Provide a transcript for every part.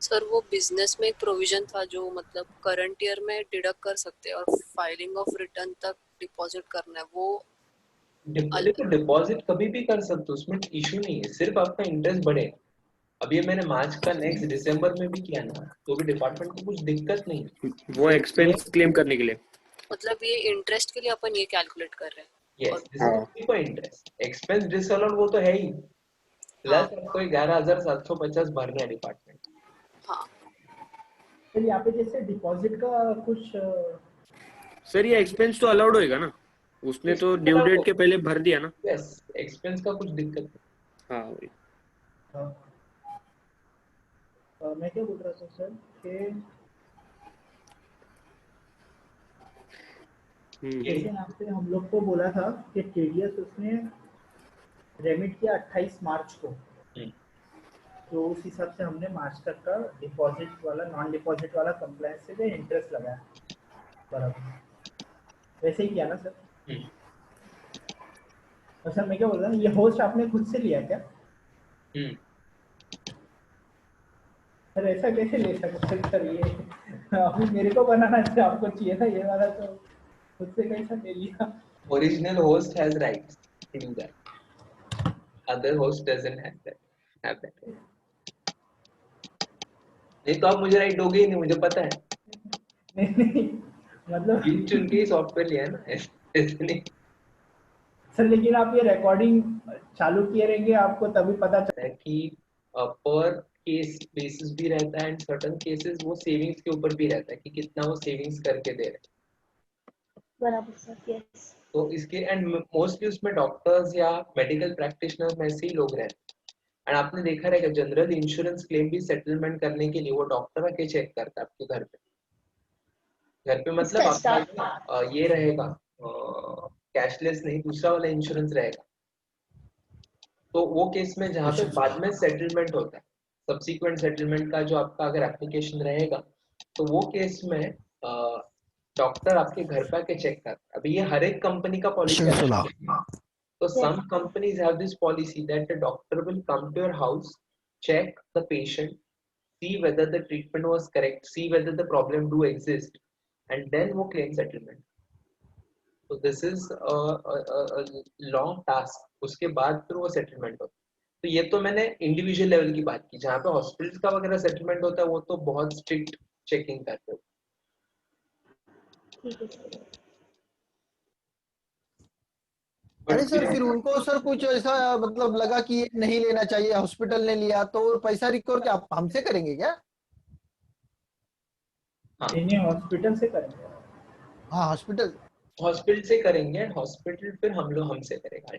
Sir वो business में एक प्रोविजन था जो मतलब करंट ईयर में डिडक्ट कर सकते हैं और फाइलिंग ऑफ रिटर्न तक डिपॉजिट करना है वो देखो डिपॉजिट कभी भी कर सकते हो, उसमें इशू नहीं है, सिर्फ आपका इंटरेस्ट बढ़ेगा। अब ये मैंने मार्च का नेक्स्ट दिसंबर में भी किया ना, तो भी डिपार्टमेंट को कुछ दिक्कत नहीं है। वो एक्सपेंस क्लेम करने के लिए। मतलब ये इंटरेस्ट के लिए अपन ये कैलकुलेट कर रहे हैं। Yes, this is only for interest. Expense disallowed वो तो है ही, प्लस आपको 11,750 भरना है डिपार्टमेंट। हाँ सर यहाँ पे जैसे डिपॉजिट का कुछ सर ये एक्सपेंस तो अलाउड होएगा ना, उसने तो ड्यू डेट के पहले भर दिया ना। यस, एक्सपेंस का कुछ दिक्कत नहीं। हाँ वही। मैं क्या बोल रहा था सर कि जैसे यहाँ पे हम लोग को बोला था कि टीडीएस उसने रेमिट किया 28 मार्च को, तो उस हिसाब से हमने मार्च तक का डिपॉजिट वाला नॉन डिपॉजिट वाला कंप्लायंस से इंटरेस्ट लगाया बराबर, वैसे ही किया ना सर? और सर मैं क्या बोल रहा हूँ, ये होस्ट आपने खुद से लिया क्या? सर ऐसा कैसे ले सकते सर, ये अभी मेरे को बनाना चाहिए, आपको चाहिए था ये वाला, तो खुद से कैसा ले लिया? Original host has rights to do that. Other host doesn't have that. नहीं तो आप मुझे राइट दोगे ही नहीं, मुझे पता है। नहीं मतलब चुन चुन के सॉफ्टवेयर लिया है ना, ऐसे नहीं। सर लेकिन आप ये रिकॉर्डिंग चालू किए रहेंगे, आपको तभी पता चलता है कि पर केस बेसिस भी रहता है, एंड सर्टेन केसेस वो सेविंग्स के ऊपर भी रहता है कि कितना वो सेविंग्स करके दे रहे हैं। बराबर सर, यस। तो इसके एंड मोस्टली उसमें डॉक्टर्स या मेडिकल प्रैक्टिशनर्स में से ही लोग रहते हैं। एंड आपने देखा रहेगा जनरल इंश्योरेंस क्लेम भी सेटलमेंट करने के लिए वो डॉक्टर आके चेक करता है आपके घर पे मतलब आपका ये रहेगा कैशलेस नहीं, दूसरा वाला इंश्योरेंस रहेगा। तो वो केस में जहाँ पे बाद में सेटलमेंट होता है, सब्सिक्वेंट सेटलमेंट का जो आपका अगर एप्लीकेशन रहेगा, तो वो केस में डॉक्टर आपके घर पे आके चेक करता है। अभी ये हर एक कंपनी का पॉलिसी है। तो some companies have this policy that the doctor will come to your house, check the patient, see whether the treatment was correct, see whether the problem do exist, and then वो claim settlement. So this is a long task. उसके बाद फिर वो settlement होता है। तो ये तो मैंने इंडिविजुअल लेवल की बात की, जहाँ पे हॉस्पिटल का वगैरह सेटलमेंट होता है वो तो बहुत स्ट्रिक्ट चेकिंग करते हो। अरे सर फिर उनको सर कुछ ऐसा मतलब लगा कि ये नहीं लेना चाहिए, हॉस्पिटल ने लिया, तो पैसा रिकवर क्या आप हमसे करेंगे क्या? इन्हें हॉस्पिटल से करेंगे। हाँ हॉस्पिटल से करेंगे, हॉस्पिटल फिर हम लोग हमसे करेगा।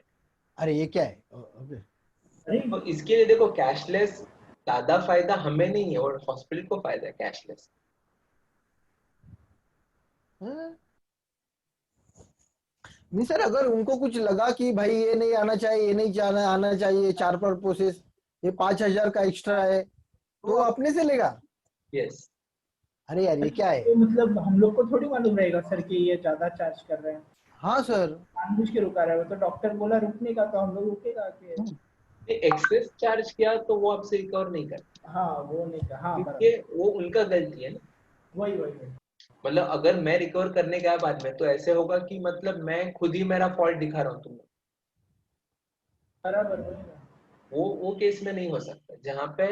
अरे ये क्या है? ओके। तो इसके लिए देखो कैशलेस ज्यादा फायदा हमें नहीं है और हॉस्पिटल को फायदा है कैशलेस। नहीं सर, अगर उनको कुछ लगा कि भाई ये नहीं आना चाहिए, ये नहीं आना चाहिए, 4 पर प्रोसेस ये 5,000 का एक्स्ट्रा है, तो अपने से लेगा। यस। अरे यार ये क्या है? तो मतलब हम लोग को थोड़ी मालूम रहेगा सर कि ये ज्यादा चार्ज कर रहे हैं। हाँ सर, जानबूझ के रुका रहा है, तो डॉक्टर बोला रुकने का, तो हम लोग रुकेगा कि एक्सेस चार्ज किया तो वो आपसे रिकवर नहीं करता। हाँ वो नहीं कर, हाँ क्योंकि वो उनका गलती है ना। वही मतलब अगर मैं रिकवर करने गया बाद में, तो ऐसे होगा कि मतलब मैं खुद ही मेरा फॉल्ट दिखा रहा हूँ तुम्हें। बराबर। वो केस में नहीं हो सकता, जहाँ पे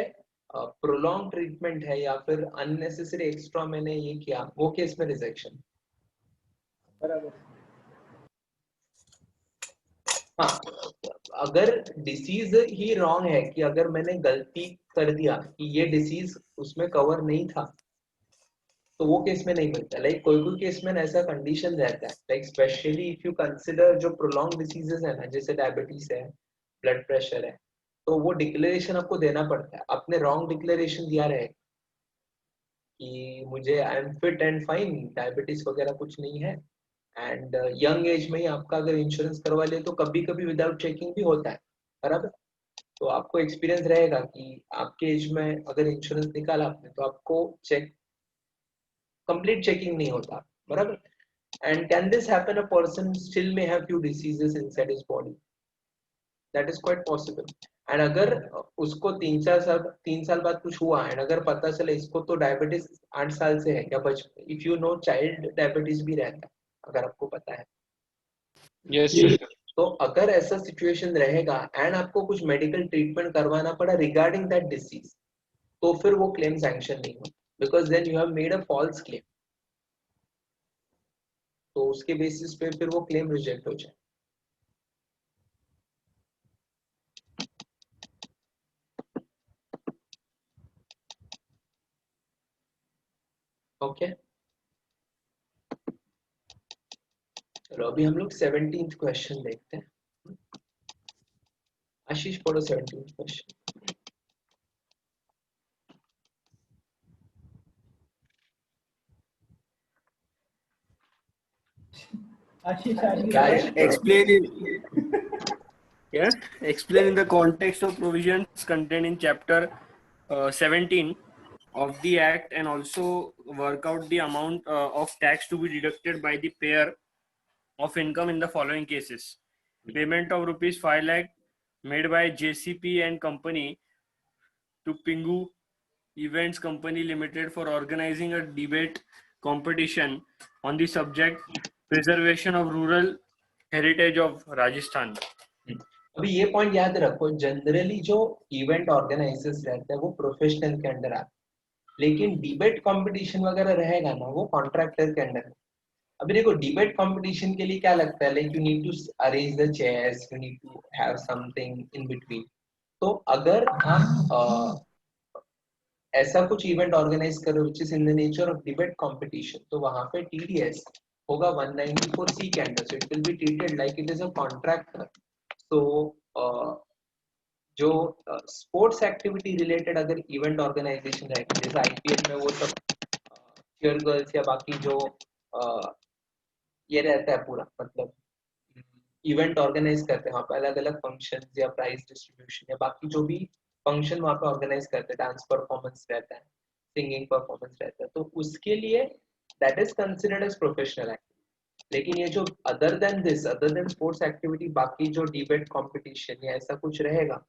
प्रोलॉन्ग ट्रीटमेंट है या फिर अननेसेसरी एक्स्ट्रा मैंने ये किया, वो केस में रिजेक्शन। बराबर। हाँ, अगर डिसीज ही रॉन्ग है कि अगर मैंने गलती कर दिया कि ये डिसीज उसमें कवर नहीं था, तो वो केस में नहीं मिलता। लाइक कोई केस में ऐसा कंडीशन रहता है, like specially if you consider जो प्रोलॉन्ग डिसीजेस है ना, जैसे डायबिटीज है, ब्लड प्रेशर है, तो वो डिक्लेरेशन आपको देना पड़ता है। आपने रॉन्ग डिक्लेरेशन दिया रहे कि मुझे I am fit and fine, diabetes वगैरह कुछ नहीं है, एंड यंग एज में ही आपका अगर इंश्योरेंस करवा ले तो कभी कभी विदाउट चेकिंग भी होता है, बराबर। तो आपको एक्सपीरियंस रहेगा कि आपके एज में अगर इंश्योरेंस निकाला आपने तो आपको कंप्लीट चेकिंग नहीं होता, बराबर। And can this happen, a person still may have few diseases inside his body, that is quite possible, and अगर उसको 3 साल बाद कुछ हुआ एंड अगर पता चले इसको तो डायबिटीज 8 साल से है या बचपन, if you no child diabetes भी रहता है अगर आपको पता है, यस तो अगर ऐसा सिचुएशन रहेगा एंड आपको कुछ मेडिकल ट्रीटमेंट करवाना पड़ा रिगार्डिंग दैट डिसीज, तो फिर वो क्लेम सैंक्शन नहीं हो, because then you have made a false claim, तो उसके बेसिस पे फिर वो क्लेम रिजेक्ट हो जाए। ओके चलो अभी हम लोग 17th क्वेश्चन देखते हैं। आशीष पढ़ो 17th question. Ashish Guys, explain in the context of provisions contained in chapter 17 of the act, and also work out the amount of tax to be deducted by the payer of income in the following cases: payment of rupees 5 lakh made by JCP and company to Pingu Events Company Limited for organizing a debate competition on the subject preservation of rural heritage of Rajasthan. अभी ये point याद रखो, generally जो event organisers रहते हैं वो professional के under आते हैं, लेकिन डिबेट कंपटीशन वगैरह रहेगा ना वो कॉन्ट्रैक्टर के अंडर है। अभी देखो डिबेट कंपटीशन के लिए क्या लगता है, like you need to arrange the chairs, you need to have something in between. तो अगर आप ऐसा कुछ इवेंट ऑर्गेनाइज करो which is in the nature of debate competition, तो वहां पे टीडीएस होगा 194C के अंडर, so it will be treated like it is a contractor. तो जो स्पोर्ट्स एक्टिविटी रिलेटेड अगर इवेंट ऑर्गेनाइजेशन है, जैसे आईपीएल में वो सब चीयर गर्ल्स या बाकी जो ये रहता है पूरा, मतलब इवेंट ऑर्गेनाइज करते हैं वहाँ पे अलग अलग फंक्शन या प्राइज डिस्ट्रीब्यूशन या बाकी जो भी फंक्शन वहाँ पे ऑर्गेनाइज करते हैं, डांस परफॉर्मेंस रहता है, सिंगिंग परफॉर्मेंस रहता है, तो उसके लिए that is considered as professional activity. लेकिन ये जो other than this, other than sports activity, बाकी जो डिबेट कंपटीशन या ऐसा कुछ रहेगा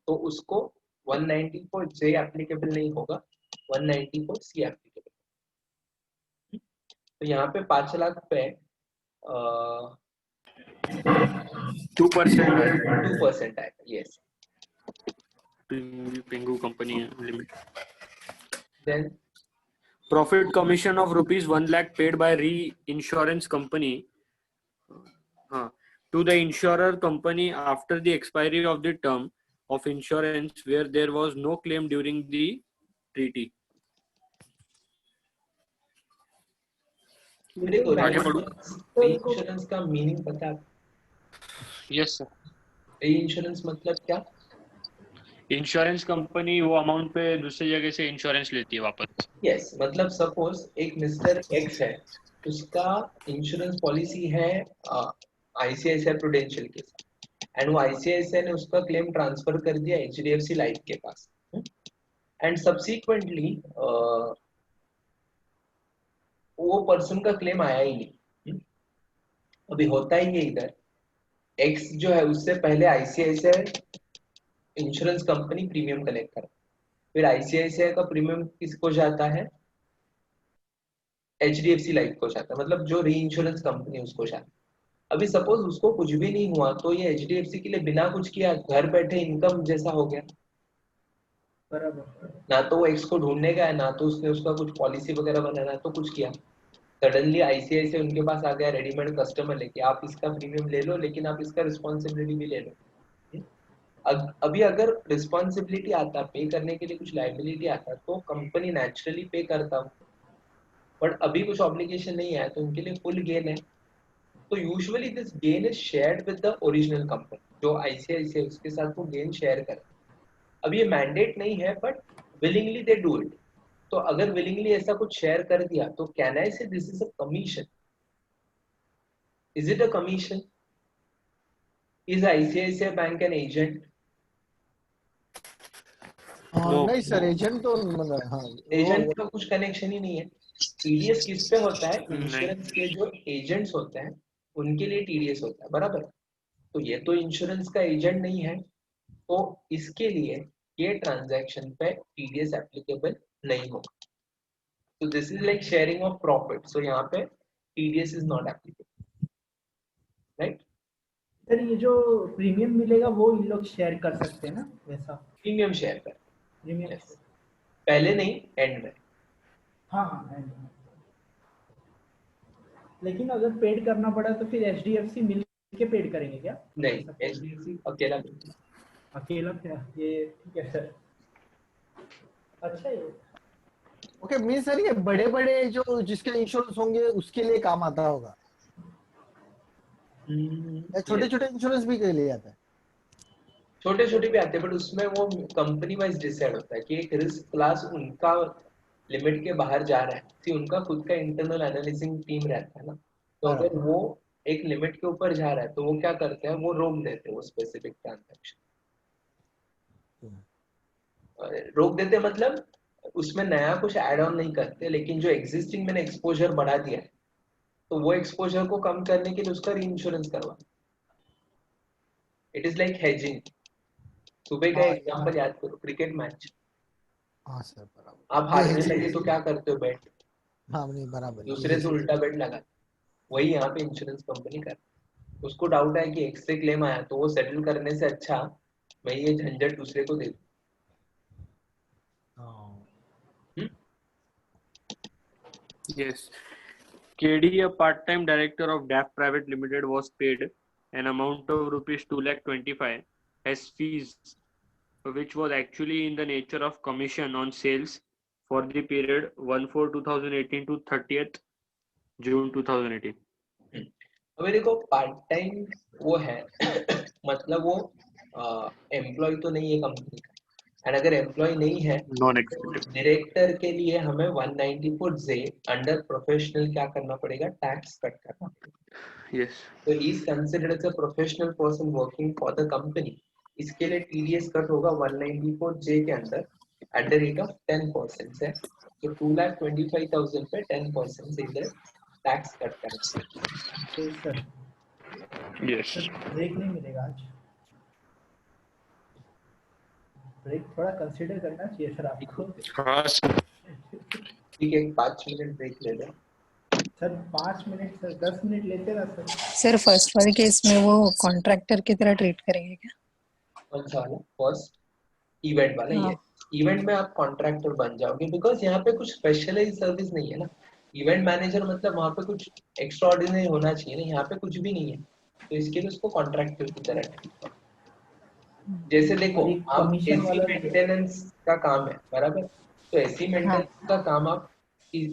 तो उसको 194J एप्लीकेबल नहीं होगा, 194C एप्लीकेबल। तो यहाँ पे 5 लाख पे 2% आएगा, yes. Pingu Company Limited. Then Profit commission of rupees 1 lakh paid by reinsurance company to the insurer company after the expiry of the term of insurance where there was no claim during the treaty. Insurance का meaning पता है? Yes sir. Insurance मतलब क्या? Insurance company वो amount पे दूसरी जगह से इंश्योरेंस लेती है वापस। यस, मतलब सपोज एक मिस्टर एक्स है, उसका इंश्योरेंस पॉलिसी है आईसीआईसीआई प्रूडेंशियल के साथ, एंड वो आईसीआईसीआई ने उसका क्लेम ट्रांसफर कर दिया एचडीएफसी लाइफ के पास, एंड सब्सिक्वेंटली वो पर्सन का क्लेम आया ही नहीं। अभी होता ही है इधर, एक्स जो है उससे पहले ICICI insurance company premium collect करता, फिर आईसीआईसीआई का प्रीमियम किसको जाता है? एचडीएफसी लाइफ को जाता है, मतलब जो री इंश्योरेंस कंपनी उसको जाता है। अभी सपोज उसको कुछ भी नहीं हुआ तो ये एचडीएफसी के लिए बिना कुछ किया घर बैठे इनकम जैसा हो गया। बराबर। ना तो वो एक्स को ढूंढने गया, ना तो उसने उसका कुछ पॉलिसी वगैरह बनाना, तो कुछ किया। सडनली आईसीआईसीआई उनके पास आ गया रेडीमेड कस्टमर लेके, आप इसका प्रीमियम ले लो लेकिन आप इसका रिस्पॉन्सिबिलिटी भी ले लो। अभी अगर रिस्पॉन्सिबिलिटी आता, पे करने के लिए कुछ लायबिलिटी आता, तो कंपनी नेचुरली पे करता, बट अभी कुछ ऑब्लिगेशन नहीं आया तो उनके लिए फुल गेन है। तो usually this gain is shared with the original company, जो आईसीआईसीआई उसके साथ वो गेन शेयर करे। अब ये मैंडेट नहीं है but willingly they do it. तो अगर विलिंगली ऐसा कुछ शेयर कर दिया तो कैन आई से this is a commission? Is it a commission? Is ICICI bank an agent? नहीं सर, एजेंट तो एजेंट का कुछ कनेक्शन ही नहीं है। टीडीएस किस पे होता है? इंश्योरेंस के जो एजेंट्स होते हैं उनके लिए टीडीएस होता है, बराबर। तो ये तो इंश्योरेंस का एजेंट नहीं है, तो इसके लिए ये ट्रांजैक्शन पे टीडीएस एप्लीकेबल नहीं होगा. So this is like sharing of profit. So यहाँ पे TDS is not applicable, right? Sir ये जो प्रीमियम मिलेगा वो इन लोग शेयर कर सकते हैं ना वैसा? प्रीमियम शेयर कर. Premium Yes. पहले नहीं, एंड में. हाँ हाँ end में. लेकिन अगर पेड करना पड़ा तो फिर एचडीएफसी मिल के पेड करेंगे क्या? नहीं, HDFC अकेला नहीं. अकेला क्या? ये ठीक है सर. अच्छा है. ओके मीन सर ये बड़े बड़े जो जिसके इंश्योरेंस होंगे उसके लिए काम आता होगा या छोटे छोटे इंश्योरेंस भी के लिए आता है? छोटे छोटे भी आते हैं, बट उसमें वो कंपनी वाइज डिसाइड होता है कि एक रिस्क क्लास उनका लिमिट के बाहर जा रहा है. कि उनका खुद का इंटरनल एनालिसिंग टीम रहता है ना. तो अगर वो एक लिमिट के ऊपर जा रहा है तो वो क्या करते हैं, वो रोक देते हैं वो स्पेसिफिक ट्रांजैक्शन. रोक देते मतलब उसमें नया कुछ ऐड ऑन नहीं करते, लेकिन जो एग्जिस्टिंग मैंने एक्सपोजर बढ़ा दिया है तो वो एक्सपोजर को कम करने के लिए उसका री इंश्योरेंस करवा. It is like hedging. सुबह का एग्जांपल याद करो, क्रिकेट मैच. हाँ सर बराबर. आप हारने लगे तो क्या करते हो, बैट हाँ नहीं बराबर. दूसरे से उल्टा बेट लगा. वही यहाँ पे इंश्योरेंस कंपनी कर. उसको डाउट है कि एक से क्लेम आया तो वो सेटल करने से अच्छा मैं ये झंझट दूसरे को दे दूं. Yes. KD, a part-time director of DAF Private Limited, was paid an amount of rupees 2,25,000 as fees, which was actually in the nature of commission on sales for the period 1/4/2018 to 30th June 2018. अभी देखो part time वो है मतलब वो employ तो नहीं है company का. एंड अगर एम्प्लॉय नहीं है Non-executive. डायरेक्टर के लिए हमें 194 जे अंडर प्रोफेशनल क्या करना पड़ेगा, टैक्स कट करना पड़ेगा. Yes. तो he is considered as a professional person working for the company. इसके लिए टीडीएस कट होगा 194 जे के अंदर एट द रेट ऑफ 10% है. तो 2,25,000 पे 10% से इधर टैक्स कट करेंगे. तो सर Yes. ब्रेक नहीं मिलेगा आज? ब्रेक थोड़ा कंसीडर करना चाहिए सर आपको. हाँ सर. ठीक है, 5 मिनट ब्रेक ले लें. सर 5 मिनट सर 10 मिनट लेते ना सर. सर फर्स्ट वाले केस में वो कॉन्ट्रैक्टर की तरह ट्रीट करेंगे क्या? कौन सा वाला? फर्स्ट इवेंट वाला. हाँ. ये इवेंट में आप कॉन्ट्रैक्टर बन जाओगे बिकॉज यहाँ पे कुछ स्पेशलाइज सर्विस नहीं है ना. इवेंट मैनेजर मतलब वहाँ पे कुछ एक्स्ट्रा ऑर्डिनरी होना चाहिए ना. यहाँ पे कुछ भी नहीं है तो इसके लिए उसको कॉन्ट्रैक्टर की तरह ट्रीट करो. जैसे देखो और एक आप commission एसी वाला मेंटेनेंस का काम है बराबर. तो एसी मेंटेनेंस का काम आप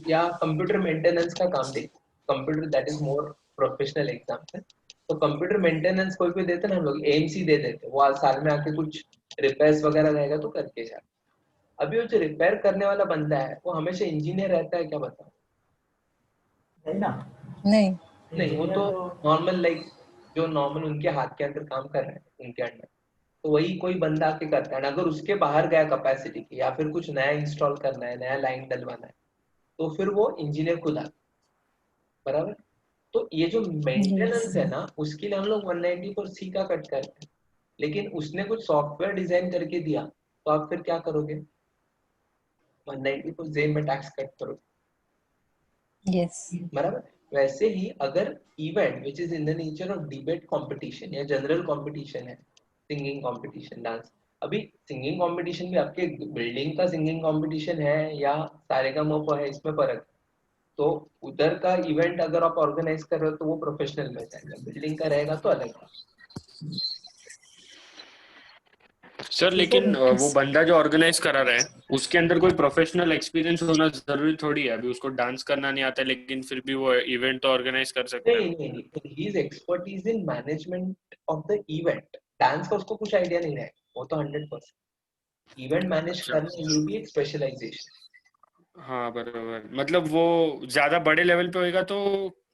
या कंप्यूटर मेंटेनेंस का काम देखो. Computer that is more professional example. तो कंप्यूटर मेंटेनेंस कोई भी देते ना, हम लोग एएमसी दे देते, वो साल में आके कुछ रिपेयर्स वगैरह रहेगा तो करके जाए. अभी वो जो रिपेयर करने वाला बंदा है वो हमेशा इंजीनियर रहता है क्या, बताओ? है ना? नहीं. नहीं, वो तो नॉर्मल लाइक जो नॉर्मल उनके हाथ के अंदर काम कर रहे हैं उनके अंडर, तो वही कोई बंदा आके करता है. अगर उसके बाहर गया कैपेसिटी की या फिर कुछ नया इंस्टॉल करना है, नया लाइन डलवाना है, तो फिर वो इंजीनियर खुद आता बराबर. तो ये जो मेंटेनेंस है ना उसके लिए हम लोग 194C का कट करते हैं. लेकिन उसने कुछ सॉफ्टवेयर डिजाइन करके दिया तो आप फिर क्या करोगे, 194J में टैक्स कट करोगे. यस. बराबर. वैसे ही अगर event which is in the nature of debate competition या जनरल कंपटीशन है, सिंगिंग कंपटीशन, डांस. अभी सिंगिंग कंपटीशन भी आपके बिल्डिंग का सिंगिंग कंपटीशन है या सारेगामापा है, इसमें फर्क है. तो उधर का इवेंट अगर आप ऑर्गेनाइज कर रहे हो तो वो प्रोफेशनल में जाएगा, बिल्डिंग का रहेगा तो अलग है. सर लेकिन वो बंदा जो ऑर्गेनाइज करा रहा है उसके अंदर कोई प्रोफेशनल एक्सपीरियंस होना जरूरी थोड़ी है. अभी उसको डांस करना नहीं आता लेकिन फिर भी वो इवेंट तो ऑर्गेनाइज कर सकता है. नहीं, he is expertise in management of the event. Dance का उसको कुछ आइडिया नहीं है, वो तो 100%. इवेंट मैनेज करना ये भी एक स्पेशलाइजेशन. हाँ बराबर. मतलब वो ज्यादा बड़े लेवल पे होएगा तो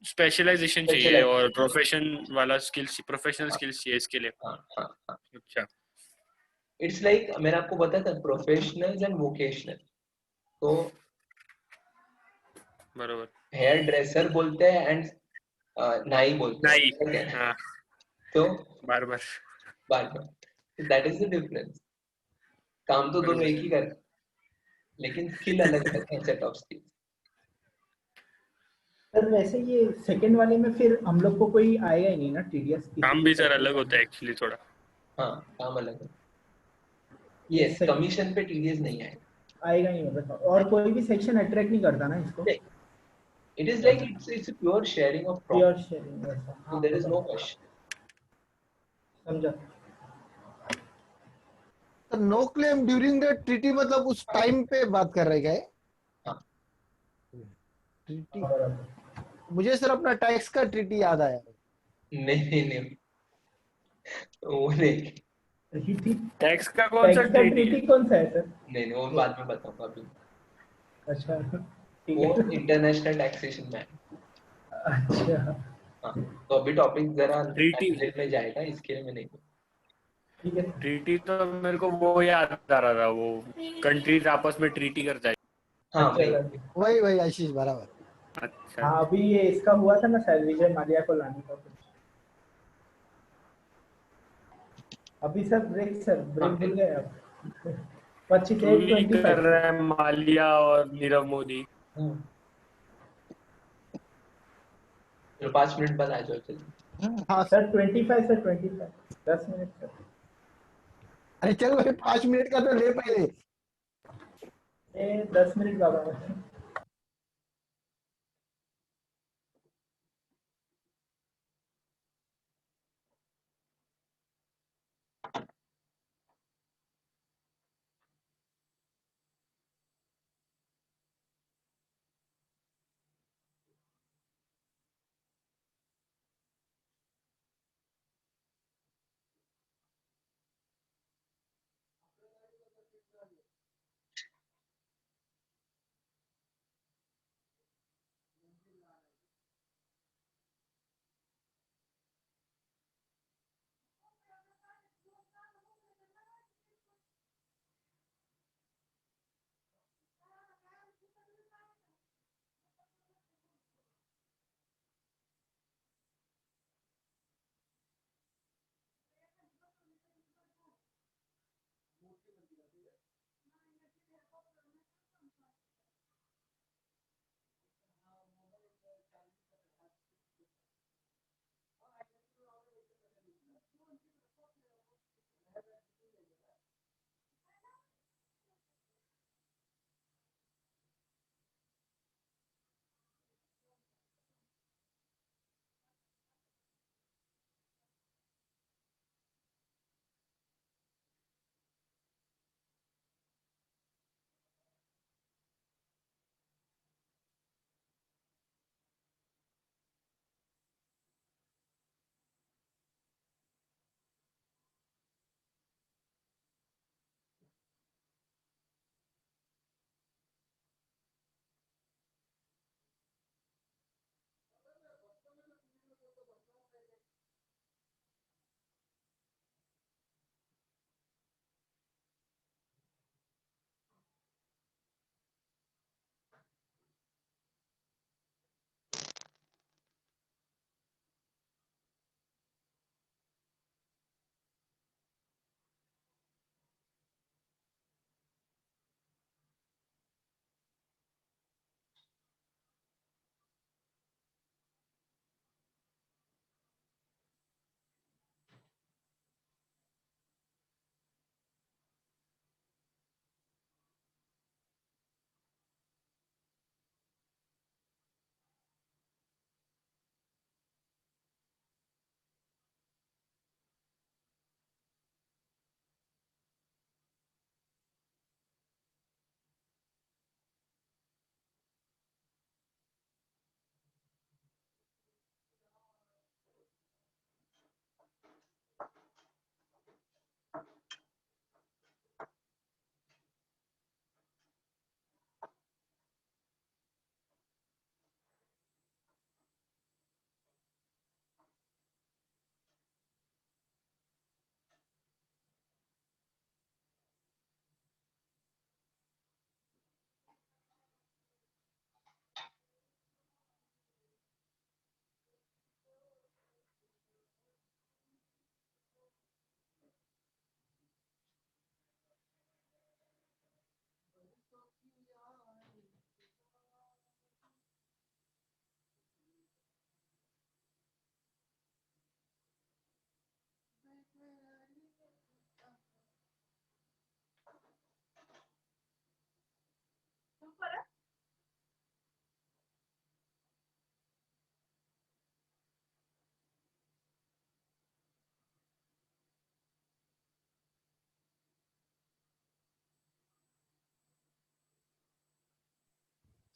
स्पेशलाइजेशन चाहिए और प्रोफेशन वाला स्किल्स, प्रोफेशनल स्किल्स चाहिए इसके लिए. अच्छा. इट्स लाइक मैंने आपको बताया था प्रोफेशनल एंड वोकेशनल. तो बराबर. हेयर ड्रेसर बोलते हैं एंड नाई बोलते हैं. नहीं. हाँ. तो बार बार. बार दैट इज द डिफरेंस. काम तो दोनों एक ही कर, लेकिन स्किल अलग अलग है, सेट ऑफ स्किल्स. सर वैसे ये सेकंड वाले में फिर हम लोग को कोई आएगा ही नहीं ना टीडीएस किसी काम भी भी सर सेक्टर अलग का? होता है एक्चुअली थोड़ा. हाँ, काम अलग है. ये यस, कमीशन पे टीडीएस नहीं आएगा. आएगा नहीं मतलब, और कोई भी सेक्शन अट्रैक्ट नहीं करता ना इसको? It is like it's pure sharing of pure profit. Sharing वैसा, So हाँ there is no समझा question. समझा। तो no claim during the treaty मतलब उस टाइम पे बात कर रहे क्या है? हाँ. ट्रीटी. बराबर। मुझे सर अपना टैक्स का ट्रीटी याद आया. नहीं, वो नहीं. ट्रीटी, टैक्स का कौन सा टैक्स का ट्रीटी है? ट्रीटी कौन सा है सर? नहीं, वो बाद में बताऊंगा. अभी अच्छा ठीक वो है। इंटरनेशनल टैक्सेशन में है. अच्छा हाँ, तो अभी टॉपिक जरा ट्रीटी. डिटेल में जाएगा, इसके लिए मैं नहीं. ठीक है। ट्रीटी तो मेरे को वो याद आ रहा था, वो कंट्रीज आपस में ट्रीटी करता है. हाँ, अच्छा वही. लगे। वही आशीष बराबर. अच्छा. हाँ अभी ये इसका हुआ था ना शायद, विजय माल्या को लाने का कुछ। अभी सर ब्रेक भूल गए आप? 25 क्यों नहीं कर 25। रहा है माल्या और नीरव मोदी? हाँ. चलो 5 मिनट बाद आ जाओ. चलो. हाँ सर 25 सर 25, 10 मिनट सर। अरे चल भाई 5 मिनट का तो ले पहले. 10 मिनट बाबा।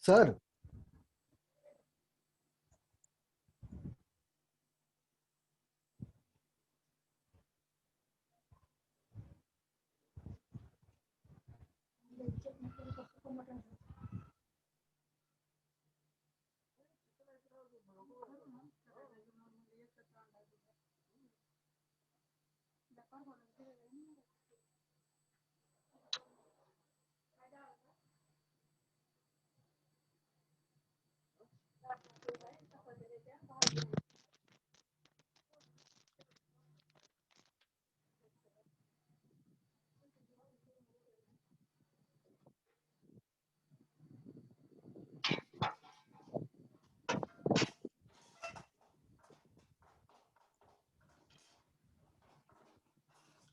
सर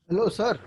हेलो सर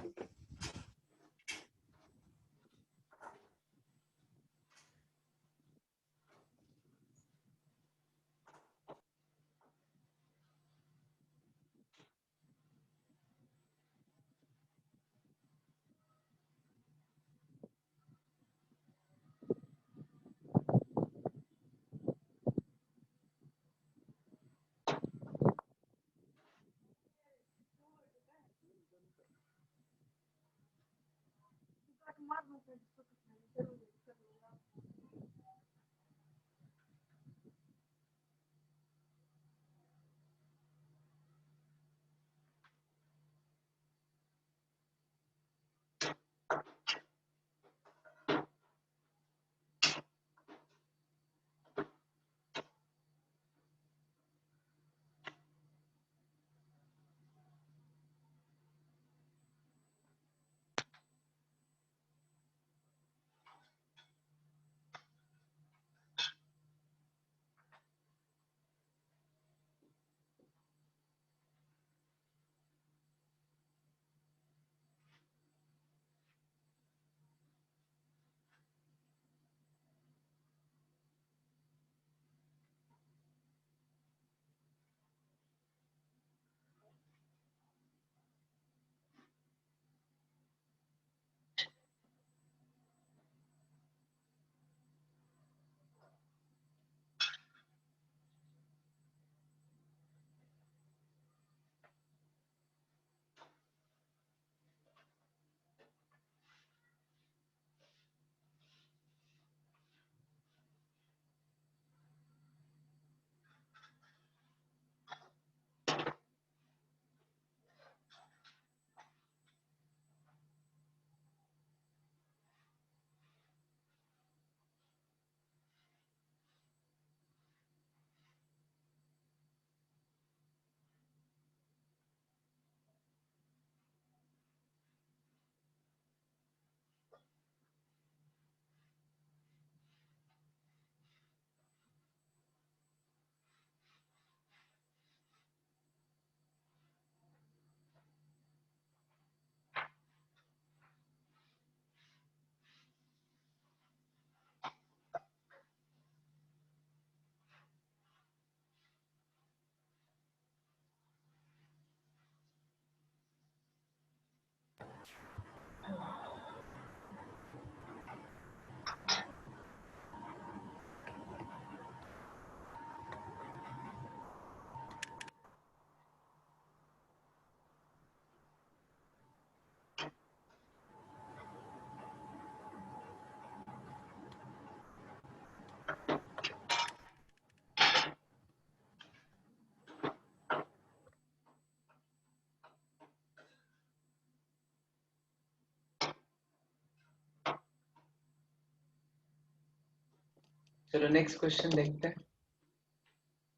चलो नेक्स्ट क्वेश्चन देखते हैं।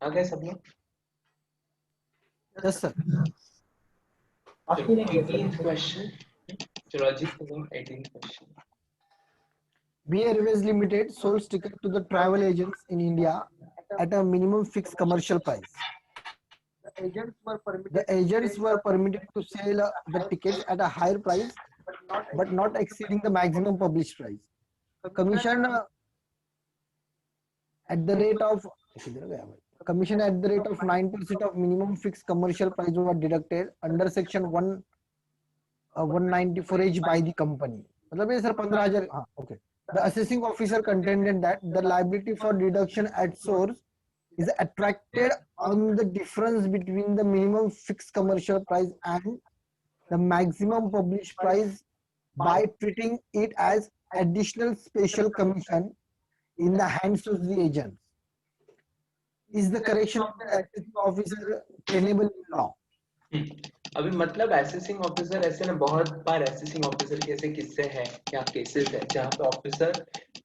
आ गए सब लोग? यस सर आप ही नहीं गए 18th सर। क्वेश्चन। चलो अजीत को 18th question. BA Airways Limited sold tickets to the travel agents in India at a minimum fixed commercial price. The agents were permitted to sell the tickets at a higher price, but not exceeding the maximum published price. Commission at the rate of 9% of minimum fixed commercial price were deducted under section 194H by the company. मतलब ये sir 15,000 हाँ okay The assessing officer contended that the liability for deduction at source is attracted on the difference between the minimum fixed commercial price and the maximum published price by treating it as additional special commission in the hands of the agents. Is the correction of the assessing officer tenable in law? अभी मतलब assessing officer ऐसे ना बहुत बार assessing officer के ऐसे किस्से हैं क्या केसेस है जहाँ पे officer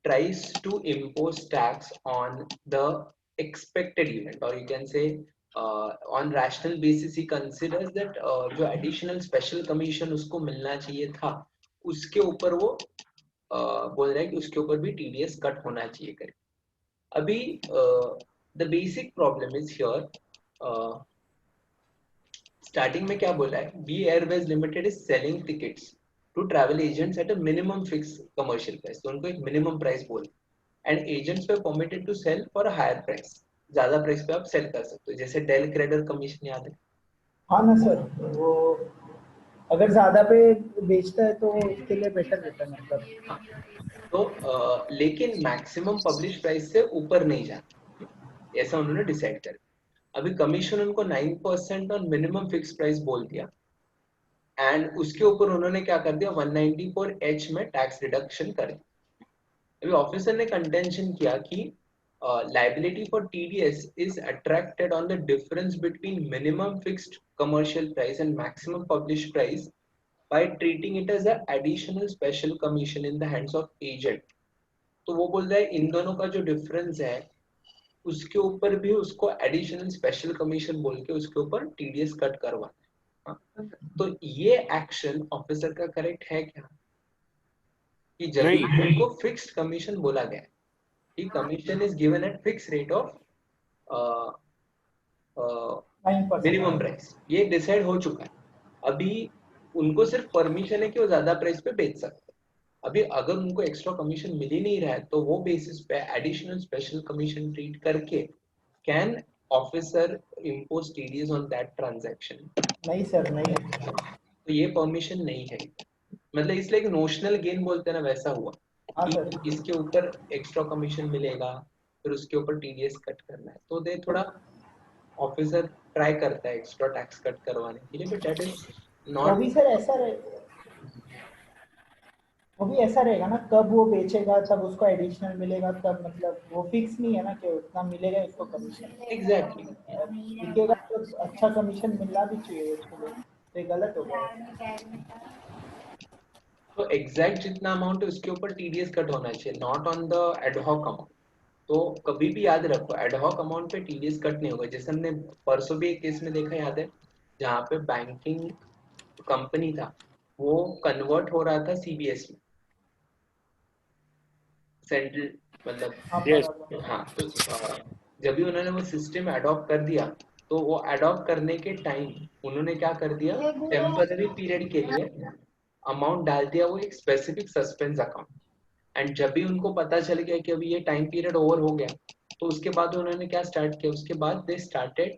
tries to impose tax on the expected event और you can say on rational basis he considers that जो एडिशनल स्पेशल कमीशन उसको मिलना चाहिए था उसके ऊपर वो बोल रहा है कि उसके ऊपर भी टीडीएस कट होना चाहिए करके अभी the basic problem is here starting में क्या बोला है B Airways limited is selling tickets to travel agents at a minimum fix commercial price तो उनको एक मिनिमम प्राइस बोल एंड एजेंट्स वे permitted to sell for a higher price ज्यादा प्राइस पे आप सेल कर सकते हो जैसे डेल क्रेडर कमीशन याद है हाँ ना सर वो अगर ज्यादा पे बेचता है तो उसके लिए बेटर रहता है मतलब तो लेकिन मैक्सिमम पब्लिश प्राइस से ऊपर नहीं जाता ऐसा उन्होंने डिसाइड कर अभी कमीशन उनको 9% और मिनिमम फिक्स प्राइस बोल दिया एंड उसके ऊपर उन्होंने क्या कर दिया 194H में टैक्स रिडक्शन कर दिया अभी ऑफिसर ने कंटेंशन किया कि liability for TDS is attracted on the difference between minimum fixed commercial price and maximum published price by treating it as an additional special commission in the hands of agent. तो वो बोल रहा है इन दोनों का जो डिफरेंस है उसके ऊपर भी उसको एडिशनल स्पेशल कमीशन बोल के उसके ऊपर टीडीएस कट करवाना है तो ये एक्शन ऑफिसर का करेक्ट है क्या कि जब उनको फिक्स्ड कमीशन बोला गया कि commission is given at fix rate of minimum price ये डिसाइड हो चुका है अभी उनको सिर्फ परमिशन है कि वो ज्यादा प्राइस पे बेच सकते अभी अगर उनको एक्स्ट्रा कमीशन मिल ही नहीं रहा है तो वो बेसिस पे एडिशनल स्पेशल कमीशन ट्रीट करके can officer impose TDS on that transaction नहीं सर नहीं तो ये परमिशन नहीं है मतलब इसलिए नोशनल गेन बोलते हैं ना वैसा हुआ कि इसके ऊपर एक्स्ट्रा कमीशन मिलेगा फिर उसके ऊपर टीडीएस कट करना है तो दे थोड़ा ऑफिसर ट्राई करता है एक्स्ट्रा टैक्स कट करवाने के लिए बट दैट इज नॉट अभी सर ऐसा अभी ऐसा रहेगा ना कब वो बेचेगा तब उसको एडिशनल मिलेगा तब मतलब वो फिक्स नहीं है ना कि उतना मिलेगा उसको कमीशन एग्जैक्टली बिकेगा तो अच्छा कमीशन मिलना भी चाहिए उसको तो ये गलत हो गया तो एग्जैक्ट जितना अमाउंट है उसके ऊपर टीडीएस कट होना चाहिए not on the ad hoc amount तो कभी भी याद रखो एडहॉक अमाउंट पे टीडीएस कट नहीं होगा जैसे हमने परसों भी एक केस में देखा याद है जहाँ पे बैंकिंग कंपनी था वो कन्वर्ट हो रहा था सीबीएस में सेंट्रल मतलब हाँ तो जब भी उन्होंने वो सिस्टम अडॉप्ट कर दिया तो वो अडॉप्ट करने के टाइम उन्होंने क्या कर दिया टेम्पररी पीरियड के लिए अमाउंट डाल दिया वो एक स्पेसिफिक सस्पेंस अकाउंट एंड जब भी उनको पता चल गया कि अभी ये टाइम पीरियड ओवर हो गया तो उसके बाद उन्होंने क्या स्टार्ट किया उसके बाद they started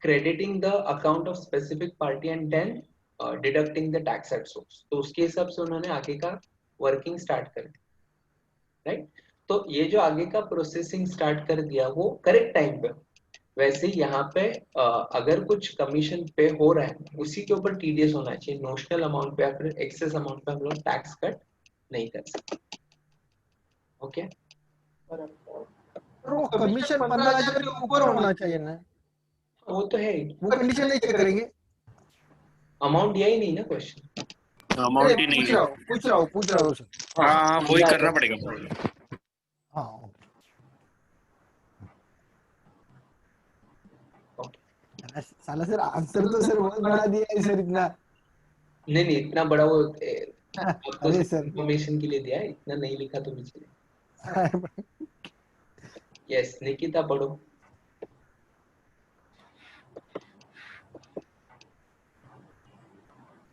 crediting the account of specific party and then deducting the tax at source तो उसके हिसाब से उन्होंने आगे का वर्किंग स्टार्ट कर दिया राइट तो ये जो आगे का प्रोसेसिंग स्टार्ट कर दिया वो करेक्ट टाइम पे वैसे ही यहाँ पे अगर कुछ कमीशन पे हो रहा है उसी के ऊपर टीडीएस होना चाहिए नोशनल अमाउंट पे या फिर एक्सेस अमाउंट पे हम लोग टैक्स कट नहीं कर सकते ओके वो कमीशन 15,000 के ऊपर होना चाहिए ना वो तो है वो कंडीशन नहीं चेक करेंगे अमाउंट दिया ही नहीं ना क्वेश्चन अमाउंट ही नहीं है पूछ रहा हूँ सर हाँ वही करना पड़ेगा हाँ साला सर आंसर तो सर बहुत बड़ा दिया है सर इतना नहीं इतना बड़ा वो अरे सर इन्फॉर्मेशन के लिए दिया है इतना नहीं लिखा तो मुझे यस निकिता पढ़ो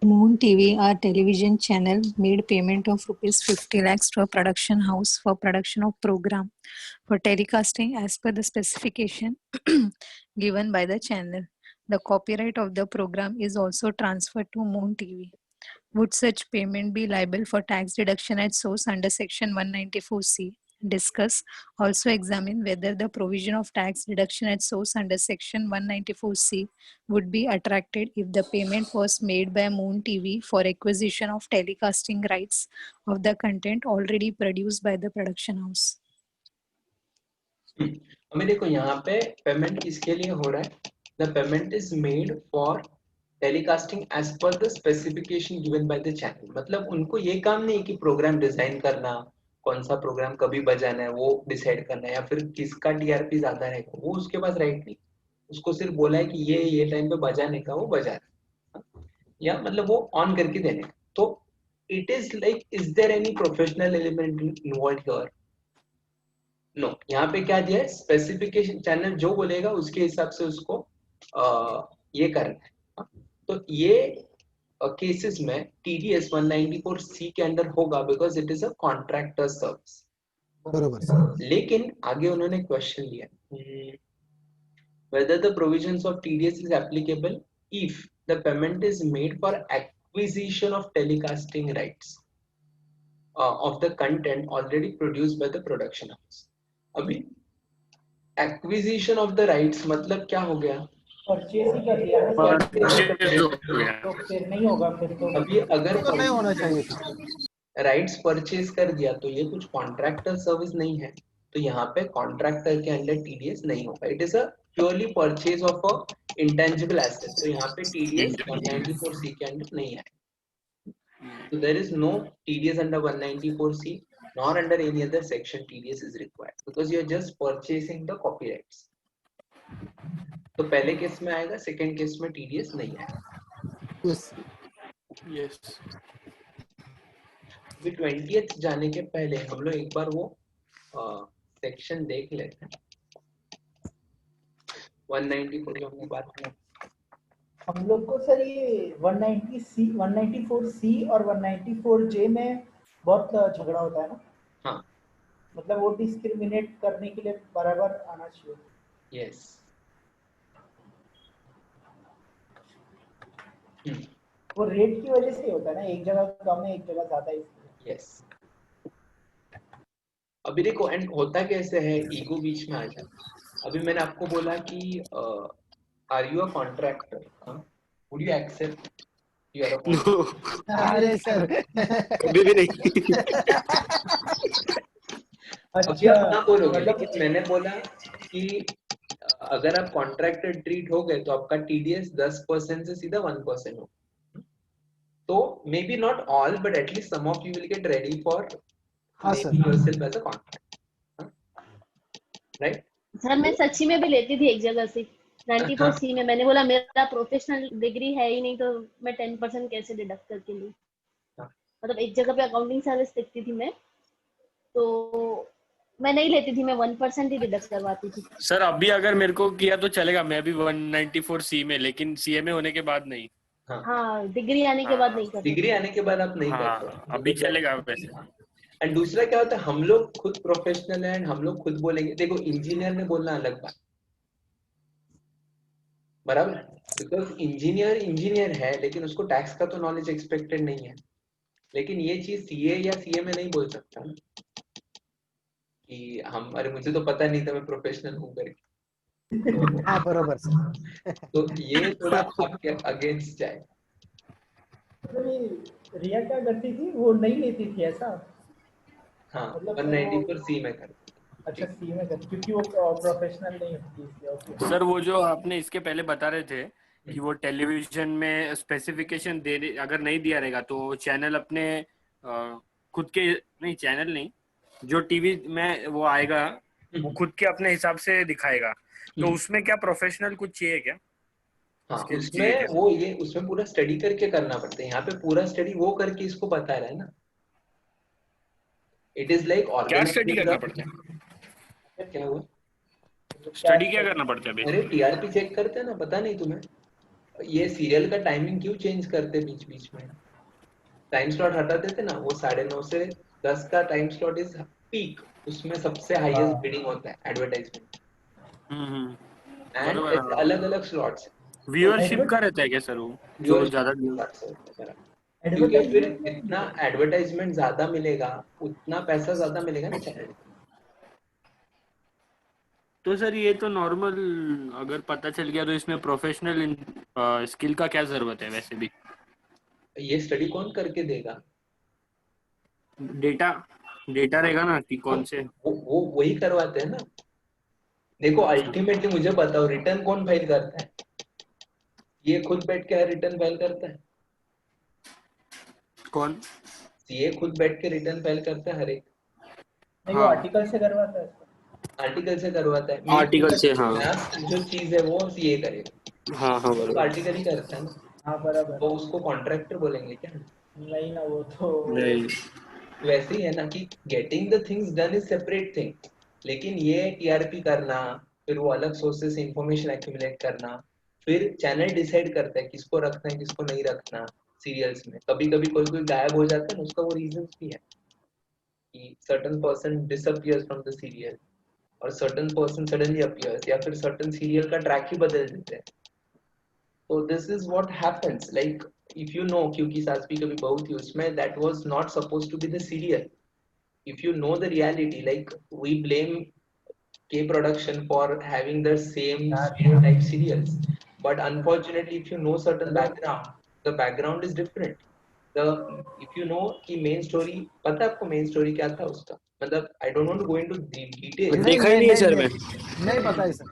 Moon TV, our television channel, made payment of rupees 50 lakhs to a production house for production of program for telecasting as per the specification given by the channel. The copyright of the program is also transferred to Moon TV. Would such payment be liable for tax deduction at source under Section 194C? Discuss. Also examine whether the provision of tax deduction at source under Section 194C would be attracted if the payment was made by Moon TV for acquisition of telecasting rights of the content already produced by the production house. हमें देखो यहाँ पे payment किसके लिए हो रहा है? The payment is made for telecasting as per the specification given by the channel. मतलब उनको ये काम नहीं कि प्रोग्राम डिजाइन करना, कौन सा प्रोग्राम कभी बजाना है वो डिसाइड करना है, या फिर किसका टीआरपी ज्यादा रहेगा, वो उसके पास राइट नहीं. उसको सिर्फ बोला है कि ये टाइम पे बजाने का, वो बजा रहा है, या मतलब वो ऑन करके देने का. तो it is like, is there any professional element involve here? No. यहाँ पे क्या दिया है? स्पेसिफिकेशन, चैनल जो बोलेगा उसके हिसाब से उसको ये करना है. तो ये केसेस में TDS 194C के अंदर होगा, because it is a contractor service. बरोबर. लेकिन आगे उन्होंने क्वेश्चन लिया, whether the provisions of TDS is applicable if the payment is made for acquisition of telecasting rights of the content already produced by the production house. अभी acquisition of the rights मतलब क्या हो गया? Purchase ही कर दिया ना, तो फिर नहीं होगा फिर तो. अभी अगर तो नहीं होना चाहिए. राइट्स परचेज कर दिया तो ये कुछ कॉन्ट्रैक्टर सर्विस नहीं है, तो यहाँ पे कॉन्ट्रैक्टर के अंडर TDS नहीं होगा. It is a purely purchase of a intangible asset, तो यहाँ पे TDS 194C के अंडर नहीं है. So there is no TDS under 194C, nor under any other section TDS is required, because you are just purchasing the copyrights. तो पहले case में आएगा, सेकंड केस में TDS नहीं आएगा. Yes. अभी 20th जाने के पहले हम लोग एक बार वो सेक्शन देख लेते हैं. 194 जो हमने बात की, हम लोग को सर ये 190C 194C और 194J में बहुत झगड़ा होता है ना. हाँ. मतलब वो डिस्क्रिमिनेट करने के लिए बराबर आना चाहिए. यस. वो रेट की वजह से होता है ना, एक जगह कम है एक जगह ज्यादा है. यस. अभी देखो, एंड होता कैसे है, ईगो बीच में आ जाता है. अभी मैंने आपको बोला कि are you a contractor? Would you accept you are a contractor? No. अरे सर. कभी भी नहीं. अभी आप ना बोलोगे, लेकिन मैंने बोला कि अगर आप कॉन्ट्रैक्टर ट्रीट हो गए तो आपका TDS 10% से सीधा 1% हो. तो maybe not all, but at least some of you will get ready for making yourself as a contractor, right? Sir मैं सच्ची में भी लेती थी एक जगह से 94C में. मैंने बोला मेरा प्रोफेशनल डिग्री है ही नहीं, तो मैं 10% कैसे डिडक्ट करके लूं. मतलब एक जगह पे अकाउंटिंग सर्विस देखती थी मैं, तो मैं नहीं लेती थी, मैं 1% ही डिडक्ट करवाती थी. सर अभी अगर मेरे को किया तो चलेगा, मैं भी 194C में, लेकिन CMA होने के बाद नहीं. हाँ, डिग्री आने के बाद नहीं करती. डिग्री आने के बाद आप नहीं करते. अभी चलेगा वैसे. एंड दूसरा क्या होता है, हम लोग खुद प्रोफेशनल हैं, हम लोग खुद बोलेंगे. देखो, इंजीनियर ने बोलना अलग बात, बराबर, बिकॉज इंजीनियर है, लेकिन उसको टैक्स का तो नॉलेज एक्सपेक्टेड नहीं है. लेकिन ये चीज CA या CMA नहीं बोल सकता ना कि हम, अरे मुझे तो पता नहीं था, मैं प्रोफेशनल हूँ करके. हाँ बरोबर. तो ये थोड़ा आपके अगेंस्ट जाए. रिया क्या करती थी, वो नहीं लेती थी ऐसा. हाँ, 194C में करती. अच्छा, सी में करती क्योंकि वो प्रोफेशनल नहीं होती इसलिए. सर वो जो आपने इसके पहले बता रहे थे कि वो टेलीविजन में स्पेसिफिकेशन अगर नहीं दिया रहेगा तो चैनल अपने खुद के, नहीं चैनल नहीं, जो टीवी में वो आएगा वो खुद के अपने हिसाब से दिखाएगा. तो उसमें क्या प्रोफेशनल कुछ चाहिए क्या? हाँ, उसमें वो ये उसमें पूरा स्टडी करके करना पड़ता है. यहाँ पे पूरा स्टडी वो करके इसको बता रहा है ना. इट इज लाइक क्या स्टडी करना पड़ता है? क्या हुआ? स्टडी क्या करना पड़ता है? अरे TRP चेक करते हैं ना, पता नहीं तुम्हें? ये सीरियल का टाइमिंग क्यों चेंज करते बीच बीच में? टाइम स्लॉट हटा देते ना, वो 9:30 से 10 का टाइम स्लॉट इज पीक, उसमें सबसे हाईएस्ट बिडिंग होता है एडवर्टाइजमेंट. एंड अलग अलग स्लॉट्स. व्यूअरशिप का रहता है क्या सर वो, जो ज्यादा? क्योंकि फिर एडवर्टाइजमेंट जितना एडवर्टाइजमेंट ज्यादा मिलेगा उतना पैसा ज्यादा मिलेगा ना चैनल। तो सर ये तो नॉर्मल, अगर पता चल गया तो इसमें प्रोफेशनल स्किल का क्या जरूरत है वैसे भी? ये स्टडी कौन करके देगा? डेटा डेटा रहेगा ना कि कौन से। वो वही करवाते हैं ना। देखो अल्टीमेटली मुझे बताओ रिटर्न कौन फाइल करता है? ये खुद बैठ के रिटर्न फाइल करता है? कौन? सीए खुद बैठ के रिटर्न फाइल करता है हर एक। नहीं, वो हाँ आर्टिकल से करवाता है इसको। आर्टिकल से करवाता है। आर्टिकल से, हाँ लास्ट जो चीज है वो सीए करेगा। हाँ हाँ तो बराबर। आर्टिकल ही करता है ना। हाँ बराबर। तो उसको कॉन्ट्रैक्टर बोलेंगे क्या? नहीं ना, वो तो नहीं, वैसे ही है ना कि getting the things done is separate thing, लेकिन ये टीआरपी करना, फिर वो अलग सोर्सेस से इंफॉर्मेशन एक्यूमुलेट करना, फिर चैनल डिसाइड करता है किसको रखना है किसको नहीं रखना। सीरियल्स में कभी कभी कोई कोई गायब हो जाता है ना, उसका वो रीजन भी है कि certain person disappears from the serial और सर्टेन पर्सन सडनली अपीयर्स, या फिर सर्टेन सीरियल का ट्रैक ही बदल देते हैं। तो this is what happens, like if you know, क्योंकि सास भी कभी बहू थी उसमें that was not supposed to be the serial. if you know the reality, like we blame K production for having the same stereotype serials, but unfortunately if you know certain background, the background is different. The if you know कि main story, पता है आपको main story क्या था उसका? मतलब I don't want to go into detail. नहीं देखा ही नहीं नहीं है नहीं सर मैं। नहीं पता है सर।